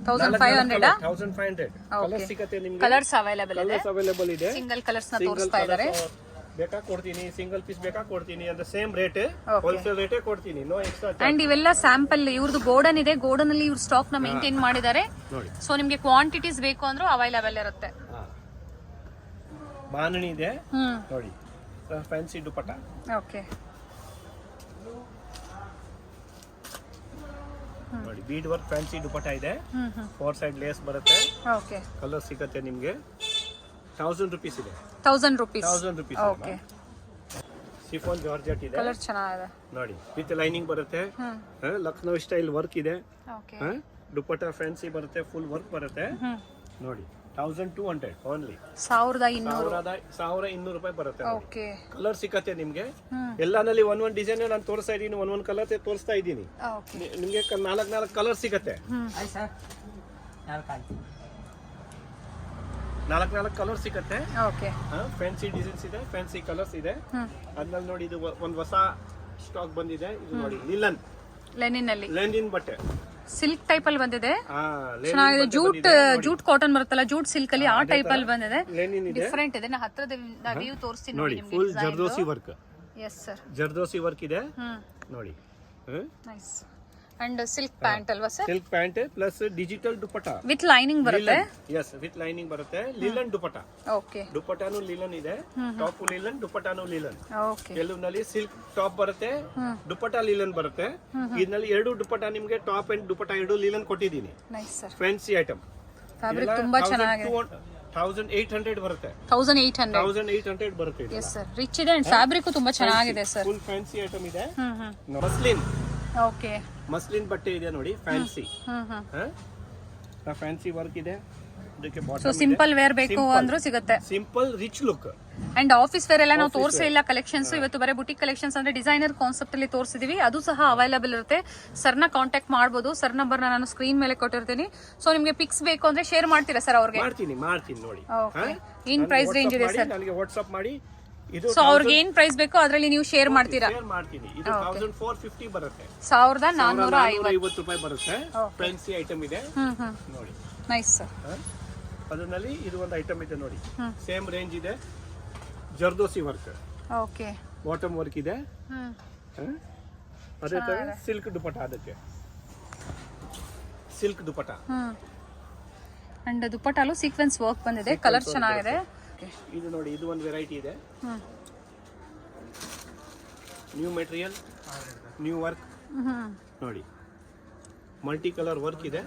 Speaker 3: 1500.
Speaker 2: 1500 ಕಲರ್ ಸಿಗುತ್ತೆ ನಿಮ್ಗೆ.
Speaker 3: ಕಲರ್ಸ್ ಅವೈಲೇಬಲ್ ಇದೆ,
Speaker 2: ಕಲರ್ಸ್ ಅವೈಲೇಬಲ್ ಇದೆ.
Speaker 3: ಸಿಂಗಲ್ ಕಲರ್ಸ್ ನ ತೋರಿಸ್ತಾ ಇದ್ದಾರೆ.
Speaker 2: ಬೇಕಾ ಕೊಡ್ತೀನಿ, ಸಿಂಗಲ್ ಪೀಸ್ ಬೇಕಾ ಕೊಡ್ತೀನಿ ಅಂದ್ರೆ ಸೇಮ್ ರೇಟ್, ಹೋಲ್ಸೇಲ್ ರೇಟೇ ಕೊಡ್ತೀನಿ, ನೋ ಎಕ್ಸ್ಟ್ರಾ.
Speaker 3: ಅಂಡ್ ಇವೆಲ್ಲ ಸ್ಯಾಂಪಲ್ ಇವ್ರದ್ದು ಗೋಡನ್ ಇದೆ, ಗೋಡನ್ ಅಲ್ಲಿ ಇವ್ರು ಸ್ಟಾಕ್ ನ ಮೇಂಟೈನ್ ಮಾಡಿದ್ದಾರೆ. ಸೊ ನಿಮ್ಗೆ ಕ್ವಾಂಟಿಟೀಸ್ ಬೇಕು ಅಂದ್ರೂ ಅವೈಲೇಬಲ್ ಇರುತ್ತೆ.
Speaker 2: ಬಾನಣಿ ಇದೆ ನೋಡಿ, ಫ್ಯಾನ್ಸಿ ದುಪ್ಪಟ್ಟ.
Speaker 3: ಓಕೆ
Speaker 2: ನೋಡಿ ಬೀಡ್ ವರ್ಕ್ ಫ್ಯಾನ್ಸಿ ದುಪ್ಪಟ್ಟ ಇದೆ. 4 ಸೈಡ್ ಲೇಸ್ ಬರುತ್ತೆ.
Speaker 3: ಓಕೆ
Speaker 2: ಕಲರ್ ಸಿಗುತ್ತೆ ನಿಮ್ಗೆ. 1000 rupees ಇದೆ.
Speaker 3: 1000 rupees.
Speaker 2: 1000 rupees.
Speaker 3: Okay
Speaker 2: chiffon georgette ಇದೆ.
Speaker 3: ಕಲರ್ ಚೆನ್ನಾಗಿದೆ
Speaker 2: ನೋಡಿ, ವಿತ್ ಲೈನಿಂಗ್ ಬರುತ್ತೆ. ಲಕ್ನೋ ಸ್ಟೈಲ್ ವರ್ಕ್ ಇದೆ.
Speaker 3: ಓಕೆ
Speaker 2: ದುಪ್ಪಟ್ಟ ಫ್ಯಾನ್ಸಿ ಬರುತ್ತೆ, ಫುಲ್ ವರ್ಕ್ ಬರುತ್ತೆ ನೋಡಿ. 1200 ಓನ್ಲಿ. 1200 ರೂಪಾಯಿ ಬರುತ್ತೆ.
Speaker 3: ಓಕೆ
Speaker 2: ಕಲರ್ ಸಿಕ್ಕತ್ತೆ ನಿಮ್ಗೆ. ಎಲ್ಲಾನಲ್ಲಿ ಒಂದೊಂದು ಡಿಸೈನ್ ನಾನು ತೋರಿಸ್ತಾ ಇದ್ದೀನಿ, ಒಂದೊಂದು ಕಲರ್ ತೋರಿಸ್ತಾ ಇದ್ದೀನಿ. ನಿಮ್ಗೆ 4 ಕಲರ್ ಸಿಗತ್ತೆ. 4 ಕಲರ್ ಸಿಗತ್ತೆ.
Speaker 3: ಓಕೆ
Speaker 2: ಫ್ಯಾನ್ಸಿ ಡಿಸೈನ್ಸ್ ಇದೆ, ಫ್ಯಾನ್ಸಿ ಕಲರ್ಸ್ ಇದೆ. ಅದ್ರಲ್ಲಿ ನೋಡಿ ಇದು ಒಂದು ಹೊಸ ಸ್ಟಾಕ್ ಬಂದಿದೆ. ಇದು ನೋಡಿ ಲೆನಿನ್ ಬಟ್ಟೆ,
Speaker 3: ಸಿಲ್ಕ್ ಟೈಪ್ ಅಲ್ಲಿ ಬಂದಿದೆ. ಚೆನ್ನಾಗಿದೆ. ಜೂಟ್ ಕಾಟನ್ ಬರುತ್ತಲ್ಲ, ಜೂಟ್ ಸಿಲ್ಕ್ ಅಲ್ಲಿ ಆ ಟೈಪ್ ಅಲ್ಲಿ ಬಂದಿದೆ. ಡಿಫರೆಂಟ್ ಇದೆ. ನಾ ಹತ್ರದ ವ್ಯೂ ತೋರಿಸ್ತೀನಿ
Speaker 2: ನೋಡಿ. Full zardosi work.
Speaker 3: Yes sir,
Speaker 2: zardosi work ಇದೆ ನೋಡಿ.
Speaker 3: ನೈಸ್. ಅಂಡ್ ಸಿಲ್ಕ್ ಪ್ಯಾಂಟ್ ಅಲ್ವಾ sir?
Speaker 2: Silk pant plus digital dupatta
Speaker 3: with lining ಬರುತ್ತೆ.
Speaker 2: ಎಸ್, ವಿತ್ ಲೈನಿಂಗ್ ಬರುತ್ತೆ. ಲಿಲನ್ ದುಪ್ಪಟ್ಟ.
Speaker 3: ಓಕೆ
Speaker 2: ದುಪ್ಪಟ್ಟನು ಲಿಲನ್ ಇದೆ, ಟಾಪ್ ಲಿಲನ್, ದುಪ್ಪಟ್ಟನು ಲಿಲನ್.
Speaker 3: ಓಕೆ
Speaker 2: ಕೆಲವ್ನಲ್ಲಿ ಸಿಲ್ಕ್ ಟಾಪ್ ಬರುತ್ತೆ, ದುಪ್ಪಟ್ಟ ಲಿಲನ್ ಬರುತ್ತೆ. ಇದರಲ್ಲಿ 2 ದುಪ್ಪಟ್ಟ ನಿಮ್ಗೆ, ಟಾಪ್ ಅಂಡ್ ದುಪ್ಪಟ್ಟ 2 ಲಿಲನ್ ಕೊಟ್ಟಿದ್ದೀನಿ.
Speaker 3: Nice sir.
Speaker 2: Fancy item.
Speaker 3: Fabric ತುಂಬಾ ಚೆನ್ನಾಗಿದೆ.
Speaker 2: 1800 ಬರುತ್ತೆ.
Speaker 3: 1800
Speaker 2: ಬರುತ್ತೆ.
Speaker 3: ಎಸ್ ಸರ್, ರಿಚ್ ಇದೆ ಅಂಡ್ ಫ್ಯಾಬ್ರಿಕ್ ತುಂಬಾ ಚೆನ್ನಾಗಿದೆ ಸರ್.
Speaker 2: ಫುಲ್ ಫ್ಯಾನ್ಸಿ ಐಟಮ್ ಇದೆ. ಮಸ್ಲಿನ್.
Speaker 3: ಓಕೆ
Speaker 2: ಮಸ್ಲಿನ್ ಬಟ್ಟೆ ಇದೆ ನೋಡಿ, ಫ್ಯಾನ್ಸಿ. ಫ್ಯಾನ್ಸಿ ವರ್ಕ್ ಇದೆ.
Speaker 3: ಸೊ ಸಿಂಪಲ್ ವೇರ್ ಬೇಕು ಅಂದ್ರೂ ಸಿಗುತ್ತೆ.
Speaker 2: Simple rich look.
Speaker 3: And office wear ಎಲ್ಲ ನಾವು ತೋರಿಸಿಲ್ಲ ಕಲೆಕ್ಷನ್ಸ್. ಇವತ್ತು ಬರೀ ಬುಟಿಕ್ ಕಲೆಕ್ಷನ್ಸ್ ಅಂದ್ರೆ ಡಿಸೈನರ್ ಕಾನ್ಸೆಪ್ಟ್ ಅಲ್ಲಿ ತೋರಿಸಿದೀವಿ. ಅದು ಸಹ ಅವೈಲೇಬಲ್ ಇರುತ್ತೆ. ಸರ್ನ ಕಾಂಟ್ಯಾಕ್ಟ್ ಮಾಡಬಹುದು. ಸರ್ ನಂಬರ್ ನಾನು ಸ್ಕ್ರೀನ್ ಮೇಲೆ ಕೊಟ್ಟಿರ್ತೀನಿ. ಸೊ ನಿಮ್ಗೆ ಪಿಕ್ಸ್ ಬೇಕು ಅಂದ್ರೆ ಶೇರ್ ಮಾಡ್ತೀರಾ ಸರ್ ಅವ್ರಿಗೆ?
Speaker 2: ಮಾಡ್ತೀನಿ ನೋಡಿ.
Speaker 3: ಏನ್ ಪ್ರೈಸ್ ರೇಂಜ್ ಇದೆ ಸರ್?
Speaker 2: ನನಗೆ ವಾಟ್ಸ್ಆಪ್ ಮಾಡಿ.
Speaker 3: ಸೊ ಅವ್ರಿಗೆ ಏನ್ ಪ್ರೈಸ್ ಬೇಕೋ ಅದ್ರಲ್ಲಿ ನೀವು ಶೇರ್ ಮಾಡ್ತೀರಾ?
Speaker 2: ಮಾಡ್ತೀನಿ. ಇದು 1450 ಬರುತ್ತೆ.
Speaker 3: 1450
Speaker 2: ರೂಪಾಯಿ ಬರುತ್ತೆ. ಫ್ಯಾನ್ಸಿ ಐಟಮ್ ಇದೆ ನೋಡಿ.
Speaker 3: Nice sir.
Speaker 2: ಅದರಲ್ಲಿ ಇದು ಒಂದು ಐಟಮ್ ಇದೆ ನೋಡಿ, ಸೇಮ್ ರೇಂಜ್ ಇದೆ. Zardosi work.
Speaker 3: Okay
Speaker 2: bottom work ಇದೆ. ಅದೇ ತರ ಸಿಲ್ಕ್ ದುಪ್ಪಟ್ಟ, ಅದಕ್ಕೆ ಸಿಲ್ಕ್ ದುಪ್ಪಟ್ಟ.
Speaker 3: ಅಂಡ್ ದುಪ್ಪಟ್ಟಲ್ಲೂ ಸೀಕ್ವೆನ್ಸ್ ವರ್ಕ್ ಬಂದಿದೆ. ಕಲರ್ ಚೆನ್ನಾಗಿದೆ.
Speaker 2: ಇದು ನೋಡಿ, ಇದು ಒಂದು ವೆರೈಟಿ ಇದೆ. ನ್ಯೂ ಮೆಟೀರಿಯಲ್, ನ್ಯೂ ವರ್ಕ್ ನೋಡಿ. ಮಲ್ಟಿ ಕಲರ್ ವರ್ಕ್ ಇದೆ,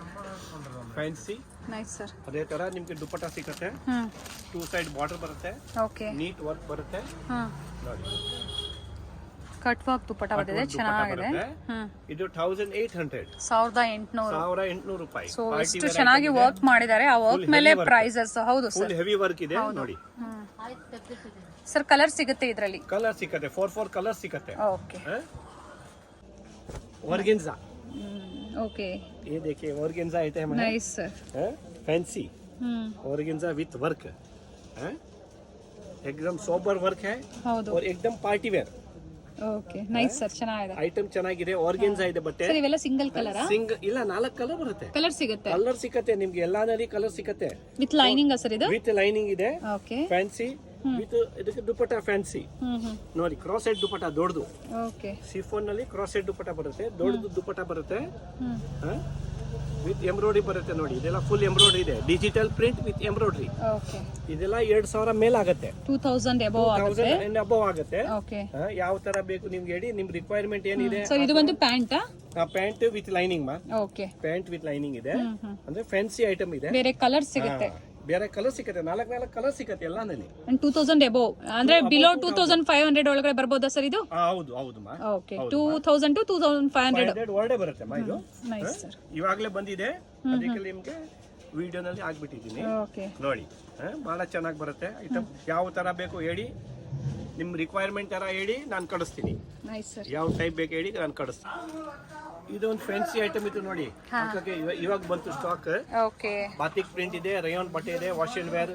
Speaker 2: ಫ್ಯಾನ್ಸಿ.
Speaker 3: Nice sir.
Speaker 2: ಅದೇ ತರ ನಿಮ್ಗೆ ದುಪ್ಪಟ್ಟ ಸಿಗುತ್ತೆ. 2 ಸೈಡ್ ಬಾರ್ಡರ್ ಬರುತ್ತೆ.
Speaker 3: ಓಕೆ
Speaker 2: ನೀಟ್ ವರ್ಕ್ ಬರುತ್ತೆ ನೋಡಿ.
Speaker 3: ಕಟ್ ವರ್ಕ್ ದುಪ್ಪಟ್ಟ ಬಂದಿದೆ, ಚೆನ್ನಾಗಿದೆ.
Speaker 2: ಇದು 1800 1800 ರೂಪಾಯಿ.
Speaker 3: ಸೊ ಇಷ್ಟು ಚೆನ್ನಾಗಿ ವರ್ಕ್ ಮಾಡಿದ್ದಾರೆ. ಆ ವರ್ಕ್ ಮೇಲೆ ಪ್ರೈಸಸ್. ಹೌದು ಸರ್,
Speaker 2: ಫುಲ್ ಹೆವಿ ವರ್ಕ್ ಇದೆ ನೋಡಿ.
Speaker 3: ಸರ್ ಕಲರ್ ಸಿಗುತ್ತೆ ಇದರಲ್ಲಿ?
Speaker 2: ಕಲರ್ ಸಿಗುತ್ತೆ, 4 ಕಲರ್ ಸಿಗುತ್ತೆ.
Speaker 3: Okay
Speaker 2: organza.
Speaker 3: ओके,
Speaker 2: ये देखिए ऑर्गेन्जा आइटम है.
Speaker 3: Nice sir.
Speaker 2: Fancy organza with work है. एकदम सोबर वर्क है और एकदम party wear.
Speaker 3: Okay nice sir, ಚೆನ್ನಾಗಿದೆ.
Speaker 2: ಐಟಮ್ ಚೆನ್ನಾಗಿದೆ. ಆರ್ಗೆನ್ಸಾ ಇದೆ ಬಟ್ಟೆ.
Speaker 3: ಸರ್ ಇವೆಲ್ಲ ಸಿಂಗಲ್ ಕಲರ್?
Speaker 2: ಇಲ್ಲ, 4 ಕಲರ್ ಬರುತ್ತೆ.
Speaker 3: ಕಲರ್ ಸಿಗುತ್ತೆ?
Speaker 2: ಕಲರ್ ಸಿಗುತ್ತೆ ನಿಮ್ಗೆ, ಎಲ್ಲಾನಲ್ಲಿ ಕಲರ್ ಸಿಗುತ್ತೆ.
Speaker 3: ವಿತ್ ಲೈನಿಂಗ್ ಸರ್ ಇದು?
Speaker 2: ವಿತ್ ಲೈನಿಂಗ್ ಇದೆ.
Speaker 3: ಓಕೆ.
Speaker 2: ಫ್ಯಾನ್ಸಿ ವಿತ್ ಇದಕ್ಕೆ ದುಪ್ಪಟ್ಟ ಫ್ಯಾನ್ಸಿ ನೋಡಿ, ಕ್ರಾಸ್ ಸೆಟ್ ದುಪ್ಪಟ್ಟ ದೊಡ್ಡದು,
Speaker 3: ಓಕೆ
Speaker 2: ಸಿಫೋನ್ ನಲ್ಲಿ ಕ್ರಾಸ್ ಸೆಟ್ ದುಪ್ಪಟ್ಟ ಬರುತ್ತೆ, ದೊಡ್ಡದು ದುಪ್ಪಟ್ಟ ಬರುತ್ತೆ ವಿತ್ ಎಂಬ್ರಾಯ್ಡ್ರಿ ಬರುತ್ತೆ ನೋಡಿ. ಇದೆಲ್ಲ ಫುಲ್ ಎಂಬ್ರಾಯ್ಡ್ರಿ ಇದೆ, digital print with embroidery.
Speaker 3: Okay
Speaker 2: ಇದೆಲ್ಲ 2000 ಮೇಲೆ ಆಗುತ್ತೆ,
Speaker 3: 2000 ಅಬೌವ್ ಆಗುತ್ತೆ.
Speaker 2: 2000 ಅಬೌವ್ ಆಗುತ್ತೆ.
Speaker 3: ಓಕೆ
Speaker 2: ಯಾವ ತರ ಬೇಕು ನಿಮ್ಗೆ ಹೇಳಿ, ನಿಮ್ ರಿಕ್ವೈರ್ಮೆಂಟ್ ಏನಿದೆ.
Speaker 3: ಸರ್ ಇದು ಒಂದು ಪ್ಯಾಂಟಾ?
Speaker 2: ಪ್ಯಾಂಟ್ ವಿತ್ ಲೈನಿಂಗ್ ಮಾ,
Speaker 3: ಓಕೆ
Speaker 2: ಪ್ಯಾಂಟ್ ವಿತ್ ಲೈನಿಂಗ್ ಇದೆ, ಅಂದ್ರೆ ಫ್ಯಾನ್ಸಿ ಐಟಮ್ ಇದೆ.
Speaker 3: ಬೇರೆ ಕಲರ್ ಸಿಗುತ್ತೆ,
Speaker 2: ಬೇರೆ ಕಲರ್ ಸಿಗುತ್ತೆ, 4 ಕಲರ್ ಸಿಗುತ್ತೆ ಎಲ್ಲಾನಲ್ಲಿ.
Speaker 3: 2000 ಅಬೌವ್ ಅಂದ್ರೆ ಬಿಲೋ 2500 ಒಳಗಡೆ ಬರ್ಬೋದಾ ಸರ್ ಇದು?
Speaker 2: ಹೌದು ಹೌದು ಮಾ,
Speaker 3: ಓಕೆ 2000 ಟು 2500
Speaker 2: ಒಳಗಡೆ ಬರುತ್ತೆ ಮಾ ಇದು.
Speaker 3: Nice sir.
Speaker 2: ಇವಾಗಲೇ ಬಂದಿದೆ, ಅದಕ್ಕೆ ನಿಮ್ಗೆ ವಿಡಿಯೋನಲ್ಲಿ ಆಗ್ಬಿಟ್ಟಿದ್ದೀನಿ
Speaker 3: ಓಕೆ
Speaker 2: ನೋಡಿ. ಬಹಳ ಚೆನ್ನಾಗಿ ಬರುತ್ತೆ ಐಟಮ್. ಯಾವ ತರ ಬೇಕು ಹೇಳಿ, ನಿಮ್ ರಿಕ್ವೈರ್ಮೆಂಟ್ ತರ ಹೇಳಿ, ನಾನು ಕಳಿಸ್ತೀನಿ.
Speaker 3: Nice sir.
Speaker 2: ಯಾವ ಟೈಪ್ ಬೇಕು ಹೇಳಿ ನಾನು ಕಳಿಸ್ತೀನಿ. ಇದೊಂದು ಫ್ಯಾನ್ಸಿ ಐಟಮ್ ಇದು ನೋಡಿ, ಇವಾಗ ಬಂತು ಸ್ಟಾಕ್.
Speaker 3: ಓಕೆ
Speaker 2: ಬಾತಿಕ್ ಪ್ರಿಂಟ್ ಇದೆ, ರಯಾನ್ ಬಟ್ಟೆ ಇದೆ, ವಾಶ್ ಅಂಡ್ ವೇರ್,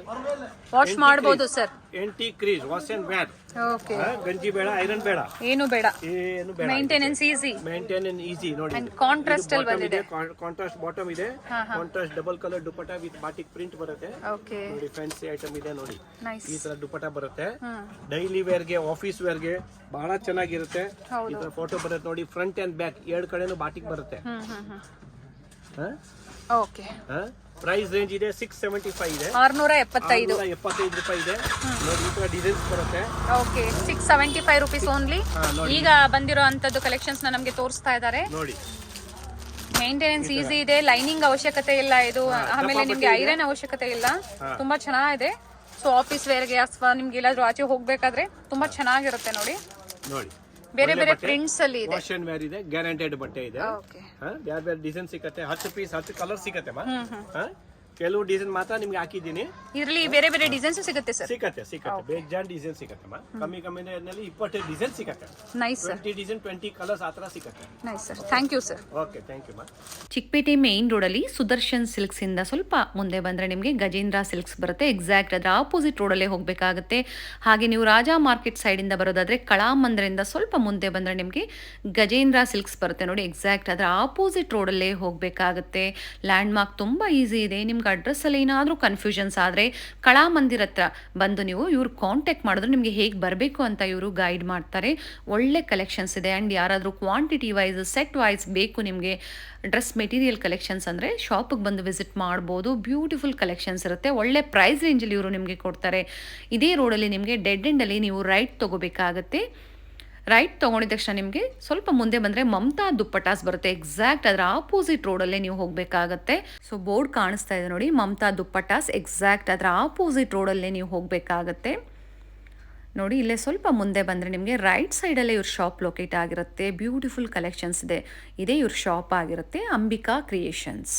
Speaker 3: ವಾಶ್ ಮಾಡಬಹುದು sir.
Speaker 2: Anti crease wash and wear.
Speaker 3: Okay
Speaker 2: ಗಂಜಿ ಬೇಡ, ಐರನ್ ಬೇಡ,
Speaker 3: ಏನು ಬೇಡ,
Speaker 2: ಏನು ಬೇಡ,
Speaker 3: ಮೇಂಟೆನೆನ್ಸ್ ಈಸಿ,
Speaker 2: ಮೇಂಟೆನೆನ್ಸ್ ಈಸಿ ನೋಡಿ.
Speaker 3: ಅಂಡ್ ಕಾಂಟ್ರಾಸ್ಟ್ ಅಲ್ಲಿ ಬಂದಿದೆ,
Speaker 2: ಕಾಂಟ್ರಾಸ್ಟ್ ಬಾಟಮ್ ಇದೆ, contrast double colour dupatta with batik print ಬರುತ್ತೆ
Speaker 3: ಓಕೆ
Speaker 2: ನೋಡಿ. ಫ್ಯಾನ್ಸಿ ಐಟಮ್ ಇದೆ ನೋಡಿ,
Speaker 3: ನೈಸ್.
Speaker 2: ಈ ತರ ದುಪ್ಪಟ್ಟ ಬರುತ್ತೆ. ಡೈಲಿ ವೇರ್ ಗೆ, ಆಫೀಸ್ ವೇರ್ ಗೆ ಬಹಳ ಚೆನ್ನಾಗಿರುತ್ತೆ. ಈ ತರ ಫೋಟೋ ಬರುತ್ತೆ ನೋಡಿ, ಫ್ರಂಟ್ ಅಂಡ್ ಬ್ಯಾಕ್ 2 ಕಡೆನೂ ಬಾಟಿಕ್ ಬರುತ್ತೆ.
Speaker 3: ಓಕೆ
Speaker 2: ಪ್ರೈಸ್ ರೇಂಜ್ ಇದೆ 675 ಇದೆ,
Speaker 3: 675
Speaker 2: 675 ರೂಪಾಯಿ ಇದೆ ನೋಡಿ. ಈ ತರ ಡಿಸೈನ್ಸ್ ಬರುತ್ತೆ.
Speaker 3: Okay 675 rupees only.
Speaker 2: ನೋಡಿ.
Speaker 3: ಈಗ ಬಂದಿರೋ ಅಂತದ್ದು ಕಲೆಕ್ಷನ್ಸ್ ನಮಗೆ ತೋರಿಸ್ತಾ ಇದ್ದಾರೆ.
Speaker 2: ನೋಡಿ
Speaker 3: ಮೇಂಟೆನೆನ್ಸ್ ಈಸಿ ಇದೆ, ಲೈನಿಂಗ್ ಅವಶ್ಯಕತೆ ಇಲ್ಲ ಇದು, ಆಮೇಲೆ ನಿಮ್ಗೆ ಐರನ್ ಅವಶ್ಯಕತೆ ಇಲ್ಲ. ತುಂಬಾ ಚೆನ್ನಾಗಿದೆ. ಸೊ ಆಫೀಸ್ ವೇರ್ಗೆ ಅಥವಾ ನಿಮ್ಗೆ ಎಲ್ಲಾದ್ರೂ ಆಚೆ ಹೋಗ್ಬೇಕಾದ್ರೆ ತುಂಬಾ ಚೆನ್ನಾಗಿರುತ್ತೆ ನೋಡಿ.
Speaker 2: ನೋಡಿ
Speaker 3: ಬೇರೆ ಬೇರೆ ಪ್ರಿಂಟ್ಸ್ ಅಲ್ಲಿ ಇದೆ,
Speaker 2: ವಾಶ್ ಅಂಡ್ ವೇರ್ ಇದೆ, ಗ್ಯಾರಂಟೆಡ್ ಬಟ್ಟೆ ಇದೆ.
Speaker 3: ಓಕೆ
Speaker 2: ಬೇರೆ ಬೇರೆ ಡಿಸೈನ್ ಸಿಗುತ್ತೆ, 10 ಪೀಸ್ 10 ಕಲರ್ ಸಿಗುತ್ತೆ ಮಾ. ಕೆಲವು ಡಿಸೈನ್ ಮಾತ್ರ ನಿಮ್ಗೆ ಹಾಕಿದ್ದೀನಿ.
Speaker 3: ಇರ್ಲಿ, ಬೇರೆ ಬೇರೆ ಡಿಸೈನ್ಸ್ ಸಿಗುತ್ತೆ ಸರ್.
Speaker 2: ಸಿಗುತ್ತೆ ಬೇಜಾನ್ ಡಿಸೈನ್ ಸಿಗುತ್ತೆ ಮಾ. ಕಮ್ಮಿ 20 ಡಿಸೈನ್ ಸಿಗುತ್ತೆ.
Speaker 3: Nice sir.
Speaker 2: 20 ಡಿಸೈನ್ 20 ಕಲರ್ಸ್ ಆತರ ಸಿಗುತ್ತೆ.
Speaker 3: Nice sir, thank you sir.
Speaker 2: Okay, thank you ಮಾ.
Speaker 1: ಚಿಕ್ಕಪೇಟೆ ಮೇನ್ ರೋಡಲ್ಲಿ ಸುದರ್ಶನ್ ಸಿಲ್ಕ್ಸ್ ಇಂದ ಸ್ವಲ್ಪ ಮುಂದೆ ಬಂದರೆ ನಿಮಗೆ ಗಜೇಂದ್ರ ಸಿಲ್ಕ್ಸ್ ಬರುತ್ತೆ. ಎಕ್ಸಾಕ್ಟ್ ಅದರ ಆಪೋಸಿಟ್ ರೋಡಲ್ಲೇ ಹೋಗಬೇಕಾಗುತ್ತೆ. ಹಾಗೆ ನೀವು ರಾಜಾ ಮಾರ್ಕೆಟ್ ಸೈಡಿಂದ ಬರೋದಾದರೆ ಕಳಾಮಂದಿರದಿಂದ ಸ್ವಲ್ಪ ಮುಂದೆ ಬಂದರೆ ನಿಮಗೆ ಗಜೇಂದ್ರ ಸಿಲ್ಕ್ಸ್ ಬರುತ್ತೆ ನೋಡಿ. ಎಕ್ಸಾಕ್ಟ್ ಅದರ ಆಪೋಸಿಟ್ ರೋಡಲ್ಲೇ ಹೋಗಬೇಕಾಗುತ್ತೆ. ಲ್ಯಾಂಡ್ ಮಾರ್ಕ್ ತುಂಬ ಈಸಿ ಇದೆ. ನಿಮ್ಗೆ ಅಡ್ರೆಸ್ಸಲ್ಲಿ ಏನಾದರೂ ಕನ್ಫ್ಯೂಷನ್ಸ್ ಆದರೆ ಕಳಾಮಂದಿರ ಹತ್ರ ಬಂದು ನೀವು ಇವ್ರು ಕಾಂಟ್ಯಾಕ್ಟ್ ಮಾಡಿದ್ರೆ ನಿಮಗೆ ಹೇಗೆ ಬರಬೇಕು ಅಂತ ಇವರು ಗೈಡ್ ಮಾಡ್ತಾರೆ. ಒಳ್ಳೆ ಕಲೆಕ್ಷನ್ಸ್ ಇದೆ. ಆ್ಯಂಡ್ ಯಾರಾದರೂ ಕ್ವಾಂಟಿಟಿ ವೈಸ್ ಸೆಟ್ ವೈಸ್ ಬೇಕು ನಿಮಗೆ ಡ್ರೆಸ್ ಮೆಟೀರಿಯಲ್ ಕಲೆಕ್ಷನ್ಸ್ ಅಂದರೆ ಶಾಪಿಗೆ ಬಂದು ವಿಸಿಟ್ ಮಾಡ್ಬೋದು. ಬ್ಯೂಟಿಫುಲ್ ಕಲೆಕ್ಷನ್ಸ್ ಇರುತ್ತೆ. ಒಳ್ಳೆ ಪ್ರೈಸ್ ರೇಂಜಲ್ಲಿ ಇವರು ನಿಮಗೆ ಕೊಡ್ತಾರೆ. ಇದೇ ರೋಡಲ್ಲಿ ನಿಮಗೆ ಡೆಡ್ ಎಂಡಲ್ಲಿ ನೀವು ರೈಟ್ ತೊಗೋಬೇಕಾಗತ್ತೆ. ರೈಟ್ ತೊಗೊಂಡಿದ ತಕ್ಷಣ ನಿಮಗೆ ಸ್ವಲ್ಪ ಮುಂದೆ ಬಂದರೆ ಮಮತಾ ದುಪ್ಪಟಾಸ್ ಬರುತ್ತೆ. ಎಕ್ಸಾಕ್ಟ್ ಅದರ ಆಪೋಸಿಟ್ ರೋಡಲ್ಲೇ ನೀವು ಹೋಗಬೇಕಾಗತ್ತೆ. ಸೊ ಬೋರ್ಡ್ ಕಾಣಿಸ್ತಾ ಇದೆ ನೋಡಿ, ಮಮತಾ ದುಪ್ಪಟಾಸ್. ಎಕ್ಸಾಕ್ಟ್ ಅದರ ಆಪೋಸಿಟ್ ರೋಡಲ್ಲೇ ನೀವು ಹೋಗಬೇಕಾಗತ್ತೆ ನೋಡಿ. ಇಲ್ಲೇ ಸ್ವಲ್ಪ ಮುಂದೆ ಬಂದರೆ ನಿಮಗೆ ರೈಟ್ ಸೈಡಲ್ಲೇ ಇವ್ರ ಶಾಪ್ ಲೊಕೇಟ್ ಆಗಿರುತ್ತೆ. ಬ್ಯೂಟಿಫುಲ್ ಕಲೆಕ್ಷನ್ಸ್ ಇದೆ. ಇದೇ ಇವ್ರ ಶಾಪ್ ಆಗಿರುತ್ತೆ, ಅಂಬಿಕಾ ಕ್ರಿಯೇಷನ್ಸ್.